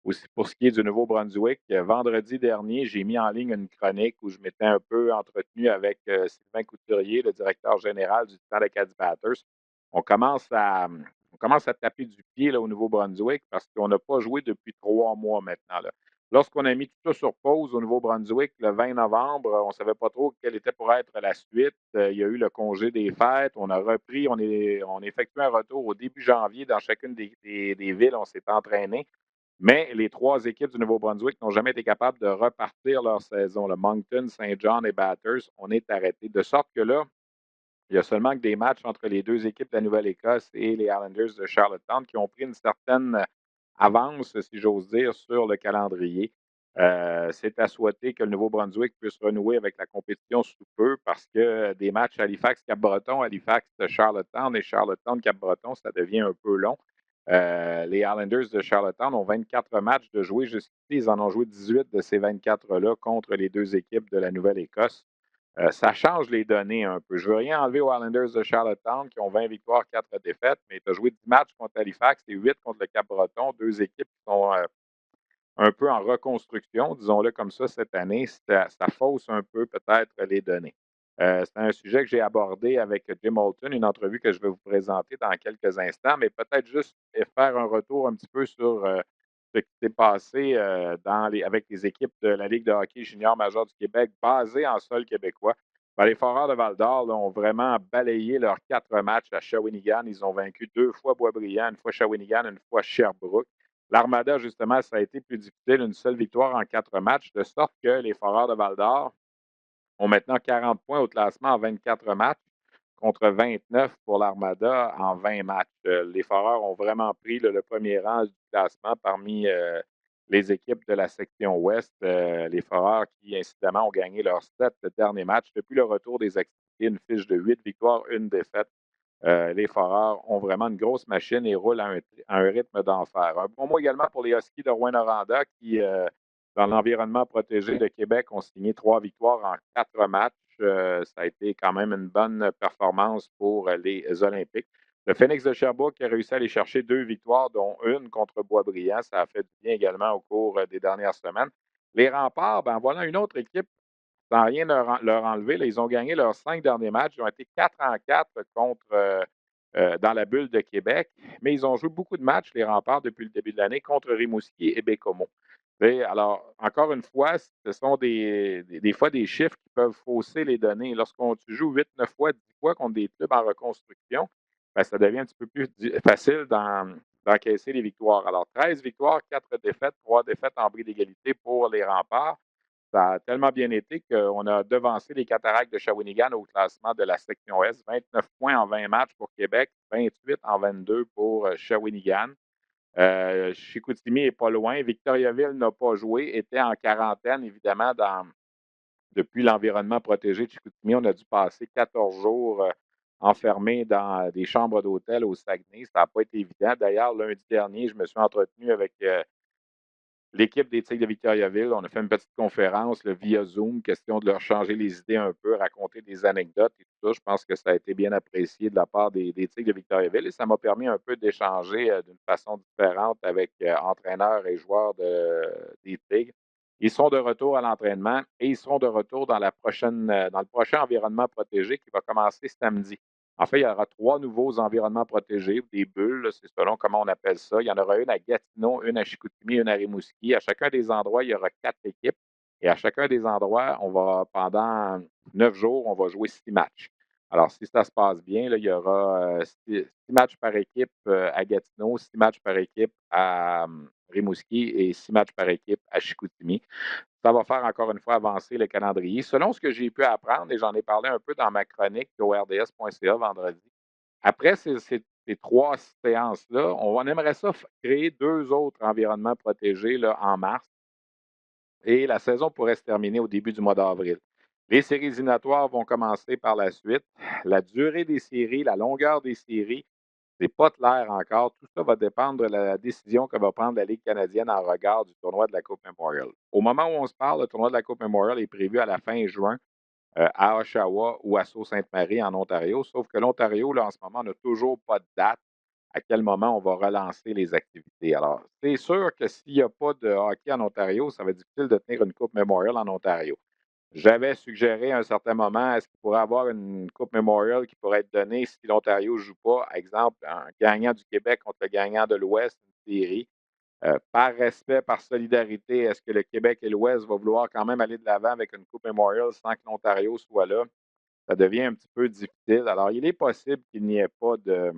Speaker 1: aussi pour ce qui est du Nouveau-Brunswick. Vendredi dernier, j'ai mis en ligne une chronique où je m'étais un peu entretenu avec Sylvain Couturier, le directeur général du Titan Acadie Batters. On commence à, on commence à taper du pied là, au Nouveau-Brunswick parce qu'on n'a pas joué depuis 3 mois maintenant. Là. Lorsqu'on a mis tout ça sur pause au Nouveau-Brunswick le 20 novembre, on ne savait pas trop quelle était pour être la suite. Il y a eu le congé des fêtes. On a repris, on a effectué un retour au début janvier dans chacune des villes. On s'est entraîné. Mais les 3 équipes du Nouveau-Brunswick n'ont jamais été capables de repartir leur saison. Le Moncton, Saint John et Batters, on est arrêté. De sorte que là, il y a seulement que des matchs entre les 2 équipes de la Nouvelle-Écosse et les Islanders de Charlottetown qui ont pris une certaine avance, si j'ose dire, sur le calendrier. C'est à souhaiter que le Nouveau-Brunswick puisse renouer avec la compétition sous peu parce que des matchs Halifax-Cap-Breton, Halifax-Charlottetown et Charlottetown-Cap-Breton, ça devient un peu long. Les Islanders de Charlottetown ont 24 matchs de jouer jusqu'ici. Ils en ont joué 18 de ces 24-là contre les 2 équipes de la Nouvelle-Écosse. Ça change les données un peu. Je ne veux rien enlever aux Islanders de Charlottetown qui ont 20 victoires, 4 défaites, mais tu as joué 10 matchs contre Halifax et 8 contre le Cap-Breton, 2 équipes qui sont un peu en reconstruction, disons-le comme ça, cette année. Ça fausse un peu peut-être les données. C'est un sujet que j'ai abordé avec Jim Holton, une entrevue que je vais vous présenter dans quelques instants, mais peut-être juste faire un retour un petit peu sur ce qui s'est passé avec les équipes de la Ligue de hockey junior majeur du Québec basées en sol québécois. Ben, les Foreurs de Val-d'Or ont vraiment balayé leurs 4 matchs à Shawinigan. Ils ont vaincu 2 fois Boisbriand, une fois Shawinigan, une fois Sherbrooke. L'Armada, justement, ça a été plus difficile, une seule victoire en 4 matchs, de sorte que les Foreurs de Val-d'Or ont maintenant 40 points au classement en 24 matchs contre 29 pour l'Armada en 20 matchs. Les Foreurs ont vraiment pris le premier rang du classement parmi les équipes de la section ouest. Les Foreurs qui, incidemment, ont gagné leurs 7 derniers matchs depuis le retour des activités, une fiche de 8 victoires, une défaite. Les Foreurs ont vraiment une grosse machine et roulent à un rythme d'enfer. Un bon mot également pour les Huskies de Rouyn-Noranda qui, dans l'environnement protégé de Québec, ont signé 3 victoires en 4 matchs. Ça a été quand même une bonne performance pour les Olympiques. Le Phoenix de Sherbrooke a réussi à aller chercher 2 victoires, dont une contre Boisbriand. Ça a fait du bien également au cours des dernières semaines. Les Remparts, ben voilà une autre équipe sans rien leur enlever. Là, ils ont gagné leurs 5 derniers matchs. Ils ont été 4-4 dans la bulle de Québec, mais ils ont joué beaucoup de matchs, les Remparts, depuis le début de l'année, contre Rimouski et Bécomo. Alors, encore une fois, ce sont des fois des chiffres qui peuvent fausser les données. Lorsqu'on tu joues 8, 9 fois, 10 fois contre des clubs en reconstruction, ben, ça devient un petit peu plus facile d'encaisser les victoires. Alors, 13 victoires, 4 défaites, 3 défaites en bris d'égalité pour les Remparts. Ça a tellement bien été qu'on a devancé les Cataractes de Shawinigan au classement de la section S. 29 points en 20 matchs pour Québec, 28 en 22 pour Shawinigan. Chicoutimi n'est pas loin. Victoriaville n'a pas joué, était en quarantaine, évidemment, depuis l'environnement protégé de Chicoutimi. On a dû passer 14 jours enfermés dans des chambres d'hôtel au Saguenay. Ça n'a pas été évident. D'ailleurs, lundi dernier, je me suis entretenu avec l'équipe des Tigres de Victoriaville. On a fait une petite conférence via Zoom, question de leur changer les idées un peu, raconter des anecdotes et tout ça. Je pense que ça a été bien apprécié de la part des Tigres de Victoriaville et ça m'a permis un peu d'échanger d'une façon différente avec entraîneurs et joueurs des Tigres. Ils sont de retour à l'entraînement et ils seront de retour dans le prochain environnement protégé qui va commencer samedi. En fait, il y aura 3 nouveaux environnements protégés, des bulles, c'est selon comment on appelle ça. Il y en aura une à Gatineau, une à Chicoutimi, une à Rimouski. À chacun des endroits, il y aura 4 équipes. Et à chacun des endroits, pendant 9 jours, on va jouer 6 matchs. Alors, si ça se passe bien, là, il y aura 6 matchs par équipe à Gatineau, 6 matchs par équipe à Rimouski et 6 matchs par équipe à Chicoutimi. Ça va faire encore une fois avancer le calendrier. Selon ce que j'ai pu apprendre, et j'en ai parlé un peu dans ma chronique au rds.ca vendredi, après ces 3 séances-là, on aimerait ça créer 2 autres environnements protégés là, en mars. Et la saison pourrait se terminer au début du mois d'avril. Les séries éliminatoires vont commencer par la suite. La durée des séries, la longueur des séries C'est pas clair encore. Tout ça va dépendre de la décision que va prendre la Ligue canadienne en regard du tournoi de la Coupe Memorial. Au moment où on se parle, le tournoi de la Coupe Memorial est prévu à la fin juin à Oshawa ou à Sault-Sainte-Marie en Ontario, sauf que l'Ontario, là, en ce moment, n'a toujours pas de date à quel moment on va relancer les activités. Alors, c'est sûr que s'il n'y a pas de hockey en Ontario, ça va être difficile de tenir une Coupe Memorial en Ontario. J'avais suggéré à un certain moment, est-ce qu'il pourrait y avoir une Coupe Memorial qui pourrait être donnée si l'Ontario ne joue pas, exemple, un gagnant du Québec contre le gagnant de l'Ouest, une série. Par respect, par solidarité, est-ce que le Québec et l'Ouest vont vouloir quand même aller de l'avant avec une Coupe Memorial sans que l'Ontario soit là? Ça devient un petit peu difficile. Alors, il est possible qu'il n'y ait pas de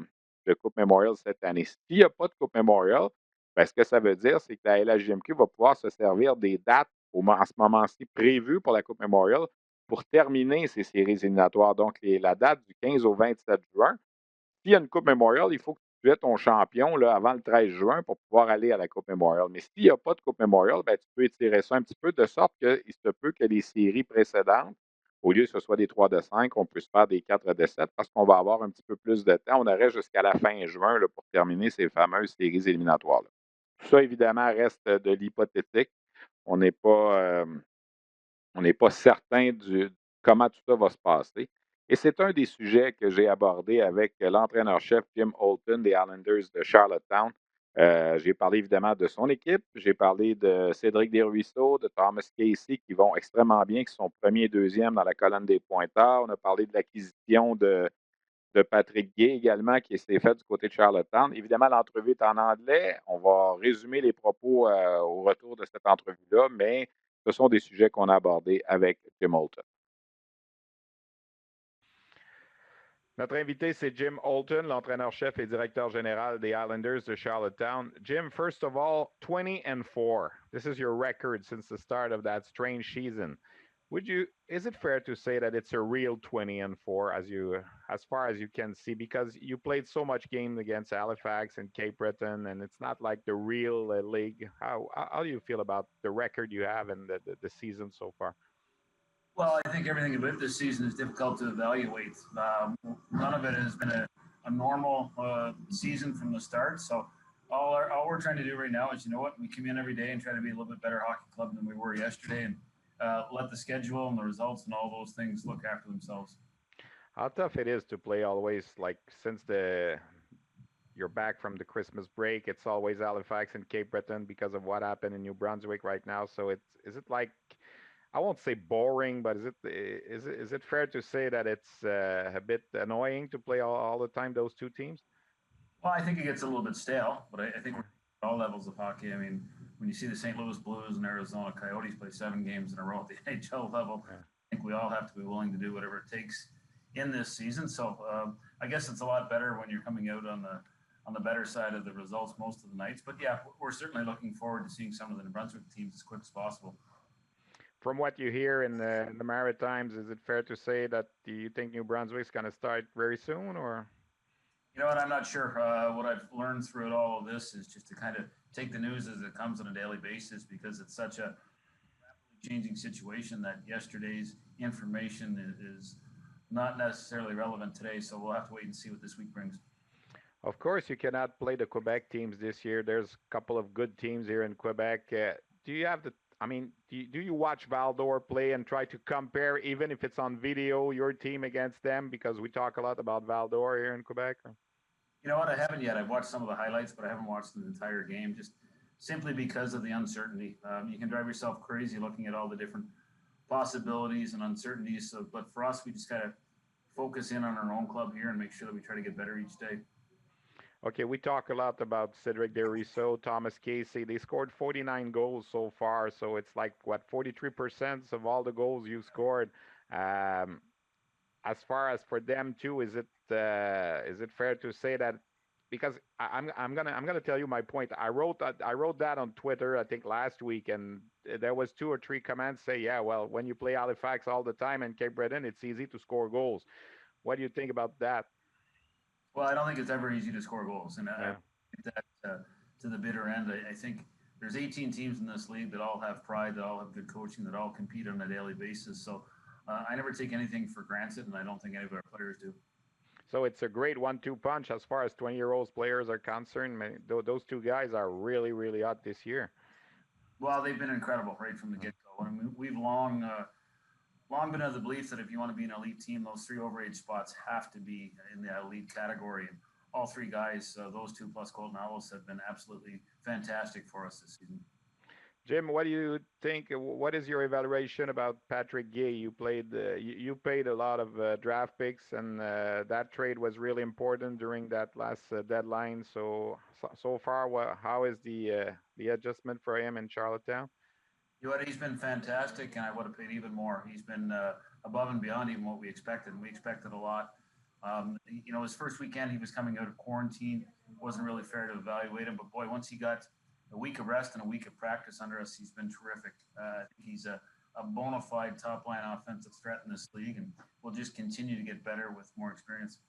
Speaker 1: Coupe Memorial cette année. S'il n'y a pas de Coupe Memorial, bien, ce que ça veut dire, c'est que la LHJMQ va pouvoir se servir des dates en ce moment-ci prévues pour la Coupe Memorial pour terminer ces séries éliminatoires. Donc, la date du 15 au 27 juin, s'il y a une Coupe Memorial, il faut que tu aies ton champion là, avant le 13 juin pour pouvoir aller à la Coupe Memorial. Mais s'il n'y a pas de Coupe Memorial, ben, tu peux étirer ça un petit peu de sorte qu'il se peut que les séries précédentes, au lieu que ce soit des 3 de 5, on puisse faire des 4 de 7 parce qu'on va avoir un petit peu plus de temps. On aurait jusqu'à la fin juin là, pour terminer ces fameuses séries éliminatoires. Là. Tout ça, évidemment, reste de l'hypothétique. On n'est pas, on n'est pas certain comment tout ça va se passer. Et c'est un des sujets que j'ai abordé avec l'entraîneur-chef Jim Holton des Islanders de Charlottetown. J'ai parlé évidemment de son équipe, j'ai parlé de Cédric Desruisseaux, de Thomas Casey qui vont extrêmement bien, qui sont premier et deuxième dans la colonne des pointeurs. On a parlé de l'acquisition de Patrick Gay également qui s'est fait du côté de Charlottetown. Évidemment, l'entrevue est en anglais. On va résumer les propos au retour de cette entrevue-là, mais ce sont des sujets qu'on a abordés avec Jim Holton. Notre invité, c'est Jim Holton, l'entraîneur-chef et directeur général des Islanders de Charlottetown. Jim, first of all, 20-4. This is your record since the start of that strange season. Is it fair to say that it's a real 20-4 as far as you can see, because you played so much games against Halifax and Cape Breton, and it's not like the real league? How do you feel about the record you have and the season so far?
Speaker 4: Well, I think everything about this season is difficult to evaluate. None of it has been a normal season from the start. So all we're trying to do right now is, you know what, we come in every day and try to be a little bit better hockey club than we were yesterday, and let the schedule and the results and all those things look after themselves.
Speaker 1: How tough it is to play always, like since you're back from the Christmas break, it's always Halifax and Cape Breton because of what happened in New Brunswick right now. So is it like, I won't say boring, but is it fair to say that it's a bit annoying to play all the time those two teams?
Speaker 4: Well, I think it gets a little bit stale, but I think we're at all levels of hockey. I mean, when you see the St. Louis Blues and Arizona Coyotes play 7 games in a row at the NHL level, yeah. I think we all have to be willing to do whatever it takes in this season. So I guess it's a lot better when you're coming out on the better side of the results most of the nights. But yeah, we're certainly looking forward to seeing some of the New Brunswick teams as quick as possible.
Speaker 1: From what you hear in the Maritimes, is it fair to say that do you think New Brunswick's going to start very soon, or?
Speaker 4: You know what, I'm not sure. What I've learned through all of this is just to kind of take the news as it comes on a daily basis, because it's such a rapidly changing situation that yesterday's information is not necessarily relevant today. So we'll have to wait and see what this week brings.
Speaker 1: Of course, you cannot play the Quebec teams this year. There's a couple of good teams here in Quebec. Do you watch Val-d'Or play and try to compare, even if it's on video, your team against them? Because we talk a lot about Val-d'Or here in Quebec.
Speaker 4: You know what? I haven't yet. I've watched some of the highlights, but I haven't watched the entire game, just simply because of the uncertainty. You can drive yourself crazy looking at all the different possibilities and uncertainties. So, but for us, we just got to focus in on our own club here and make sure that we try to get better each day.
Speaker 1: Okay, we talk a lot about Cédric Desruisseaux, Thomas Casey. They scored 49 goals so far, so it's like, 43% of all the goals you scored. As far as for them too, is it fair to say that, because I'm gonna tell you my point. I wrote that on Twitter, I think last week, and there was 2 or 3 comments say, yeah, well, when you play Halifax all the time and Cape Breton, it's easy to score goals. What do you think about that?
Speaker 4: Well, I don't think it's ever easy to score goals, and I think that to the bitter end. I think there's 18 teams in this league that all have pride, that all have good coaching, that all compete on a daily basis. So I never take anything for granted, and I don't think any of our players do.
Speaker 1: So it's a great 1-2 punch as far as 20-year-old players are concerned. Those two guys are really, really hot this year.
Speaker 4: Well, they've been incredible right from the get-go. I mean, we've long been of the belief that if you want to be an elite team, those 3 overage spots have to be in the elite category. And all 3 guys, those 2 plus Golden Owls, have been absolutely fantastic for us this season.
Speaker 1: Jim, what do you think? What is your evaluation about Patrick Gay? You paid a lot of draft picks, and that trade was really important during that last deadline. So far, how is the adjustment for him in Charlottetown?
Speaker 4: You know what? He's been fantastic, and I would have paid even more. He's been above and beyond even what we expected, and we expected a lot. His first weekend, he was coming out of quarantine. It wasn't really fair to evaluate him, but boy, once he got a week of rest and a week of practice under us, he's been terrific. I think he's a bona fide top-line offensive threat in this league, and will just continue to get better with more experience.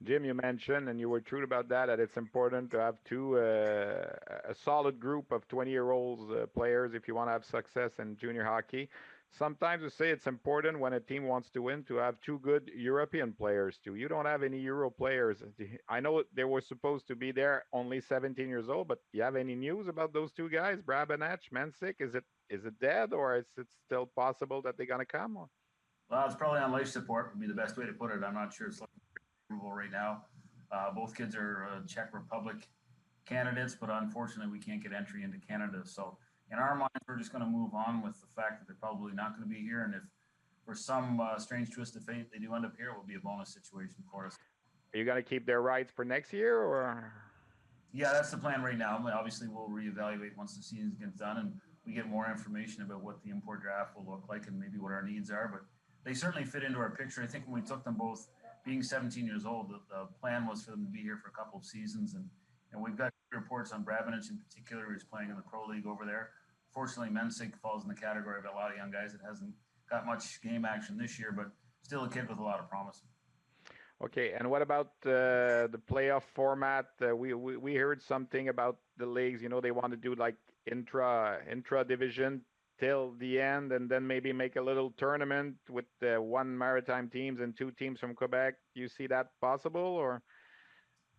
Speaker 1: Jim, you mentioned, and you were true about that it's important to have a solid group of 20-year-olds players if you want to have success in junior hockey. Sometimes we say it's important when a team wants to win to have 2 good European players too. You don't have any Euro players. I know they were supposed to be there, only 17 years old, but do you have any news about those 2 guys, Brabenach, Mensik? Is it dead, or is it still possible that they're going to come? Or?
Speaker 4: Well, it's probably on life support would be the best way to put it. I'm not sure it's favorable right now. Both kids are Czech Republic candidates, but unfortunately we can't get entry into Canada. So in our minds, we're just going to move on with the fact that they're probably not going to be here. And if for some strange twist of fate they do end up here, it will be a bonus situation for us.
Speaker 1: Are you going to keep their rights for next year, or?
Speaker 4: Yeah, that's the plan right now. Obviously, we'll reevaluate once the season gets done and we get more information about what the import draft will look like and maybe what our needs are. But they certainly fit into our picture. I think when we took them both, being 17 years old, the plan was for them to be here for a couple of seasons. And we've got reports on Brabenich in particular, who's playing in the Pro League over there. Fortunately, Mensik falls in the category of a lot of young guys that hasn't got much game action this year, but still a kid with a lot of promise.
Speaker 1: Okay, and what about the playoff format? We heard something about the leagues. They want to do like intra division till the end, and then maybe make a little tournament with 1 maritime teams and 2 teams from Quebec. Do you see that possible, or?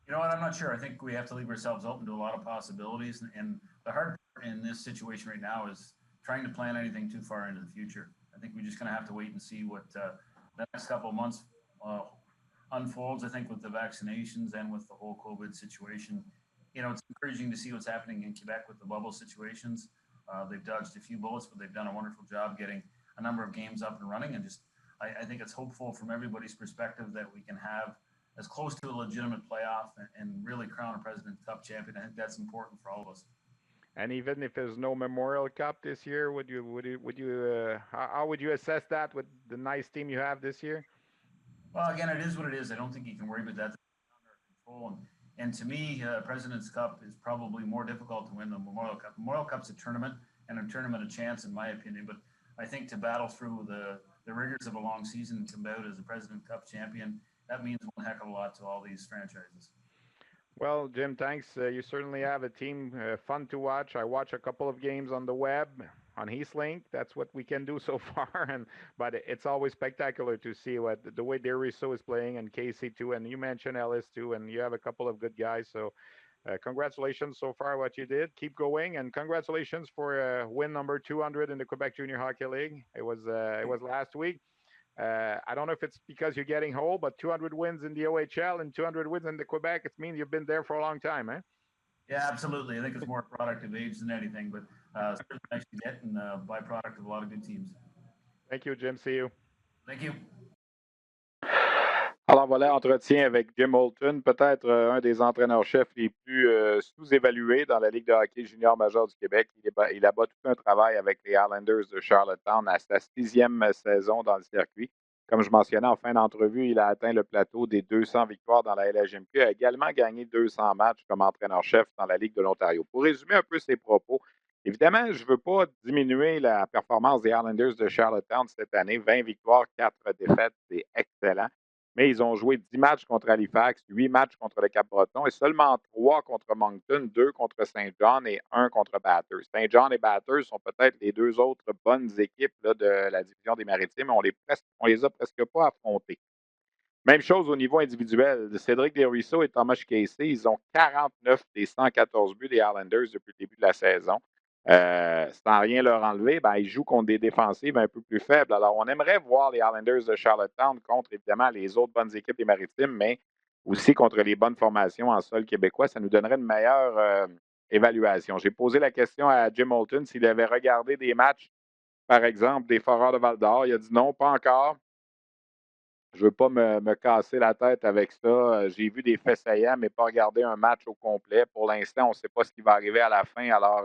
Speaker 4: You know what? I'm not sure. I think we have to leave ourselves open to a lot of possibilities. And the hard part in this situation right now is trying to plan anything too far into the future. I think we're just going to have to wait and see what the next couple of months unfolds. I think with the vaccinations and with the whole COVID situation, it's encouraging to see what's happening in Quebec with the bubble situations. They've dodged a few bullets, but they've done a wonderful job getting a number of games up and running. And I think it's hopeful from everybody's perspective that we can have as close to a legitimate playoff and really crown a President's Cup champion. I think that's important for all of us.
Speaker 1: And even if there's no Memorial Cup this year, how would you assess that with the nice team you have this year?
Speaker 4: Well, again, it is what it is. I don't think you can worry about that. It's under control. And to me, President's Cup is probably more difficult to win than Memorial Cup. Memorial Cup's a tournament, and a tournament a chance, in my opinion. But I think to battle through the rigors of a long season and come out as a President's Cup champion, that means one heck of a lot to all these franchises.
Speaker 1: Well, Jim, thanks. You certainly have a team fun to watch. I watch a couple of games on the web, on Eastlink. That's what we can do so far. But it's always spectacular to see the way Deriso is playing, and Casey too. And you mentioned Ellis too, and you have a couple of good guys. So congratulations so far what you did. Keep going, and congratulations for win number 200 in the Quebec Junior Hockey League. It was last week. I don't know if it's because you're getting old, but 200 wins in the OHL and 200 wins in the Quebec, it means you've been there for a long time, eh?
Speaker 4: Yeah, absolutely. I think it's more a product of age than anything, but certainly nice to get and a byproduct of a lot of good teams.
Speaker 1: Thank you, Jim. See you.
Speaker 4: Thank you.
Speaker 1: Alors voilà, entretien avec Jim Holton, peut-être un des entraîneurs-chefs les plus sous-évalués dans la Ligue de hockey junior majeur du Québec. Il abat tout un travail avec les Islanders de Charlottetown à sa 6e saison dans le circuit. Comme je mentionnais en fin d'entrevue, il a atteint le plateau des 200 victoires dans la LHMQ. Il a également gagné 200 matchs comme entraîneur-chef dans la Ligue de l'Ontario. Pour résumer un peu ses propos, évidemment, je ne veux pas diminuer la performance des Islanders de Charlottetown cette année. 20 victoires, 4 défaites, c'est excellent. Mais ils ont joué 10 matchs contre Halifax, 8 matchs contre le Cap-Breton et seulement 3 contre Moncton, 2 contre Saint John et 1 contre Bathurst. Saint John et Bathurst sont peut-être les 2 autres bonnes équipes là, de la division des Maritimes. On les a presque pas affrontés. Même chose au niveau individuel. Cédric Desruisseaux et Thomas Casey, ils ont 49 des 114 buts des Islanders depuis le début de la saison. Sans rien leur enlever, ben, ils jouent contre des défensives un peu plus faibles. Alors, on aimerait voir les Islanders de Charlottetown contre, évidemment, les autres bonnes équipes des Maritimes, mais aussi contre les bonnes formations en sol québécois. Ça nous donnerait une meilleure évaluation. J'ai posé la question à Jim Holton s'il avait regardé des matchs, par exemple, des Foreurs de Val-d'Or. Il a dit non, pas encore. Je ne veux pas me casser la tête avec ça. J'ai vu des faits saillants, mais pas regarder un match au complet. Pour l'instant, on ne sait pas ce qui va arriver à la fin. Alors,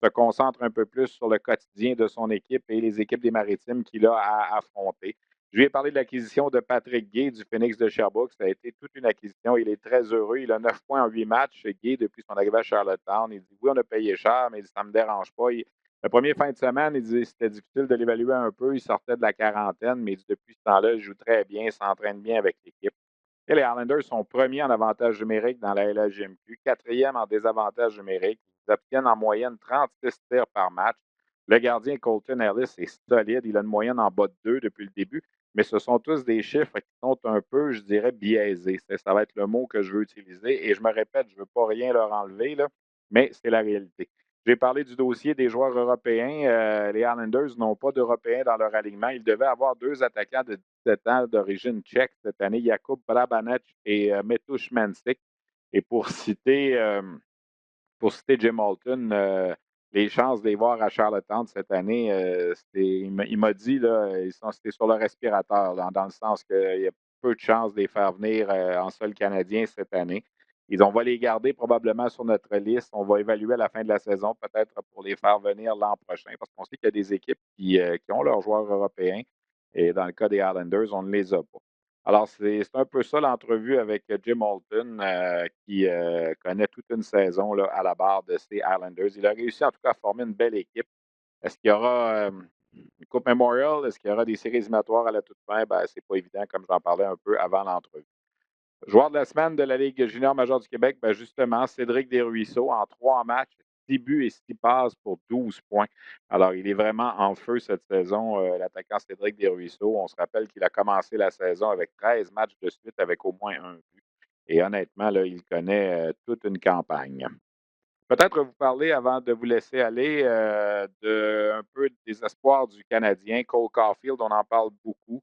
Speaker 1: se concentre un peu plus sur le quotidien de son équipe et les équipes des Maritimes qu'il a à affronter. Je lui ai parlé de l'acquisition de Patrick Gay du Phoenix de Sherbrooke. Ça a été toute une acquisition. Il est très heureux. Il a 9 points en 8 matchs. Gay, depuis son arrivée à Charlottetown, il dit oui, on a payé cher, mais ça ne me dérange pas. Le premier fin de semaine, il dit c'était difficile de l'évaluer un peu. Il sortait de la quarantaine, mais depuis ce temps-là, il joue très bien, s'entraîne bien avec l'équipe. Et les Islanders sont premiers en avantage numérique dans la LHJMQ, quatrième en désavantage numérique. Ils obtiennent en moyenne 36 tirs par match. Le gardien Colton Ellis est solide. Il a une moyenne en bas de 2 depuis le début, mais ce sont tous des chiffres qui sont un peu, je dirais, biaisés. Ça va être le mot que je veux utiliser. Et je me répète, je ne veux pas rien leur enlever, là, mais c'est la réalité. J'ai parlé du dossier des joueurs européens. Les Islanders n'ont pas d'Européens dans leur alignement. Ils devaient avoir 2 attaquants de 17 ans d'origine tchèque cette année, Jakub Brabanec et Metuš Mansik. Et pour citer Jim Holton, les chances de les voir à Charlottetown cette année, il m'a dit là, c'était sur le respirateur, là, dans le sens qu'il y a peu de chances de les faire venir en sol canadien cette année. On va les garder probablement sur notre liste. On va évaluer à la fin de la saison, peut-être pour les faire venir l'an prochain, parce qu'on sait qu'il y a des équipes qui ont leurs joueurs européens. Et dans le cas des Islanders, on ne les a pas. Alors, c'est un peu ça l'entrevue avec Jim Holton, qui connaît toute une saison là, à la barre de ces Islanders. Il a réussi en tout cas à former une belle équipe. Est-ce qu'il y aura une Coupe Memorial? Est-ce qu'il y aura des séries éliminatoires à la toute fin? Ben, c'est pas évident, comme j'en parlais un peu avant l'entrevue. Joueur de la semaine de la Ligue junior majeure du Québec, ben justement, Cédric Desruisseaux, en 3 matchs, 6 buts et 6 passes pour 12 points. Alors, il est vraiment en feu cette saison, l'attaquant Cédric Desruisseaux. On se rappelle qu'il a commencé la saison avec 13 matchs de suite avec au moins un but. Et honnêtement, là, il connaît toute une campagne. Peut-être vous parler, avant de vous laisser aller, un peu des espoirs du Canadien. Cole Caulfield, on en parle beaucoup.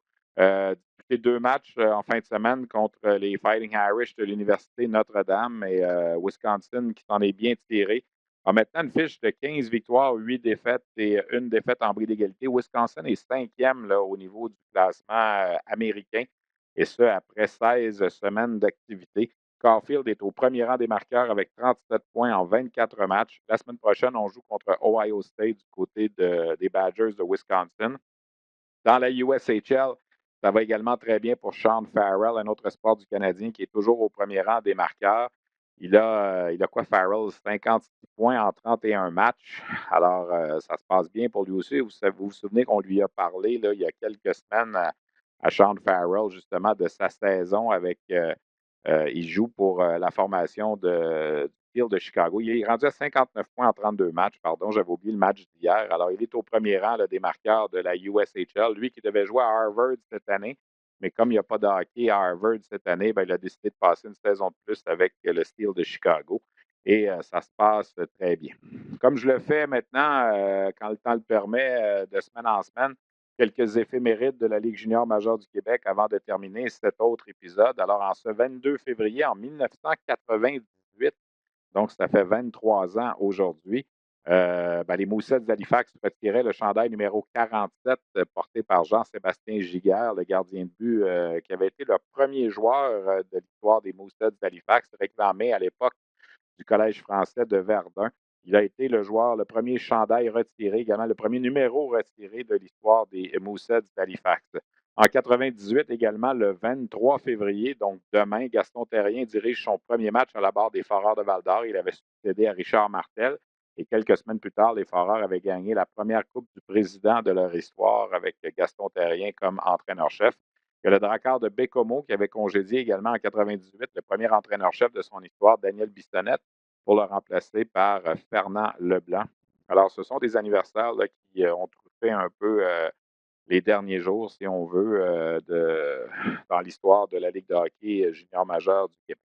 Speaker 1: Les 2 matchs en fin de semaine contre les Fighting Irish de l'Université Notre-Dame et Wisconsin, qui s'en est bien tiré. En maintenant une fiche de 15 victoires, 8 défaites et une défaite en bris d'égalité. Wisconsin est 5e là, au niveau du classement américain, et ce, après 16 semaines d'activité. Caulfield est au premier rang des marqueurs avec 37 points en 24 matchs. La semaine prochaine, on joue contre Ohio State du côté des Badgers de Wisconsin. Dans la USHL, ça va également très bien pour Sean Farrell, un autre espoir du Canadien qui est toujours au premier rang des marqueurs. Il a quoi, Farrell? 56 points en 31 matchs. Alors, ça se passe bien pour lui aussi. Vous vous souvenez qu'on lui a parlé là, il y a quelques semaines à Sean Farrell, justement, de sa saison avec... il joue pour la formation du Steel de Chicago. Il est rendu à 59 points en 32 matchs. Pardon, j'avais oublié le match d'hier. Alors, il est au premier rang là, des marqueurs de la USHL. Lui qui devait jouer à Harvard cette année, mais comme il n'y a pas de hockey à Harvard cette année, ben, il a décidé de passer une saison de plus avec le Steel de Chicago. Et ça se passe très bien. Comme je le fais maintenant, quand le temps le permet, de semaine en semaine, quelques éphémérides de la Ligue junior majeure du Québec avant de terminer cet autre épisode. Alors, en ce 22 février en 1998, donc ça fait 23 ans aujourd'hui, les Moussets d'Halifax retiraient le chandail numéro 47 porté par Jean-Sébastien Giguère, le gardien de but, qui avait été le premier joueur de l'histoire des Moussets d'Halifax, réclamé à l'époque du Collège français de Verdun. Il a été le premier chandail retiré, également le premier numéro retiré de l'histoire des Moussets d'Halifax. En 98 également, le 23 février, donc demain, Gaston Terrien dirige son premier match à la barre des Foreurs de Val-d'Or. Il avait succédé à Richard Martel. Et quelques semaines plus tard, les Foreurs avaient gagné la première Coupe du Président de leur histoire avec Gaston Terrien comme entraîneur-chef. Il y a le Drakkar de Bécomo qui avait congédié également en 98 le premier entraîneur-chef de son histoire, Daniel Bissonnette, pour le remplacer par Fernand Leblanc. Alors, ce sont des anniversaires là, qui ont trouvé un peu les derniers jours, si on veut, dans l'histoire de la Ligue de hockey junior majeur du Québec.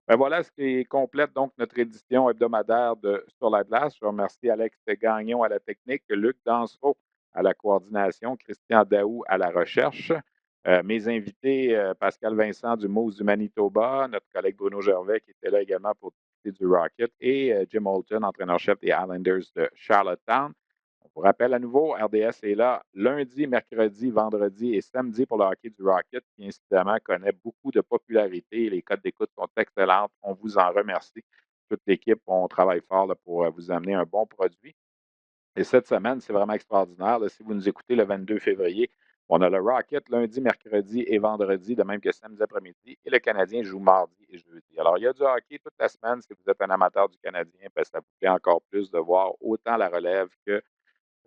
Speaker 1: Ben voilà ce qui complète donc notre édition hebdomadaire de Sur la glace. Je remercie Alex Gagnon à la technique, Luc Dansereau à la coordination, Christian Daou à la recherche. Mes invités, Pascal Vincent du Moose du Manitoba, notre collègue Bruno Gervais qui était là également pour discuter du Rocket et Jim Holton, entraîneur-chef des Islanders de Charlottetown. On vous rappelle à nouveau, RDS est là lundi, mercredi, vendredi et samedi pour le hockey du Rocket, qui incidemment connaît beaucoup de popularité. Les codes d'écoute sont excellentes. On vous en remercie. Toute l'équipe, on travaille fort là, pour vous amener un bon produit. Et cette semaine, c'est vraiment extraordinaire. Là, si vous nous écoutez le 22 février, on a le Rocket lundi, mercredi et vendredi, de même que samedi après-midi. Et le Canadien joue mardi et jeudi. Alors, il y a du hockey toute la semaine. Si vous êtes un amateur du Canadien, ben, ça vous plaît encore plus de voir autant la relève que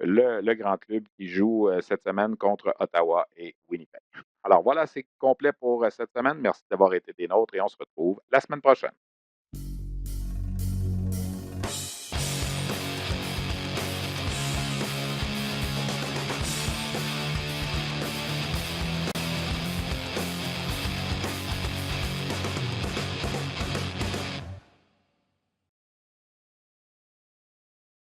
Speaker 1: le grand club qui joue cette semaine contre Ottawa et Winnipeg. Alors voilà, c'est complet pour cette semaine. Merci d'avoir été des nôtres et on se retrouve la semaine prochaine.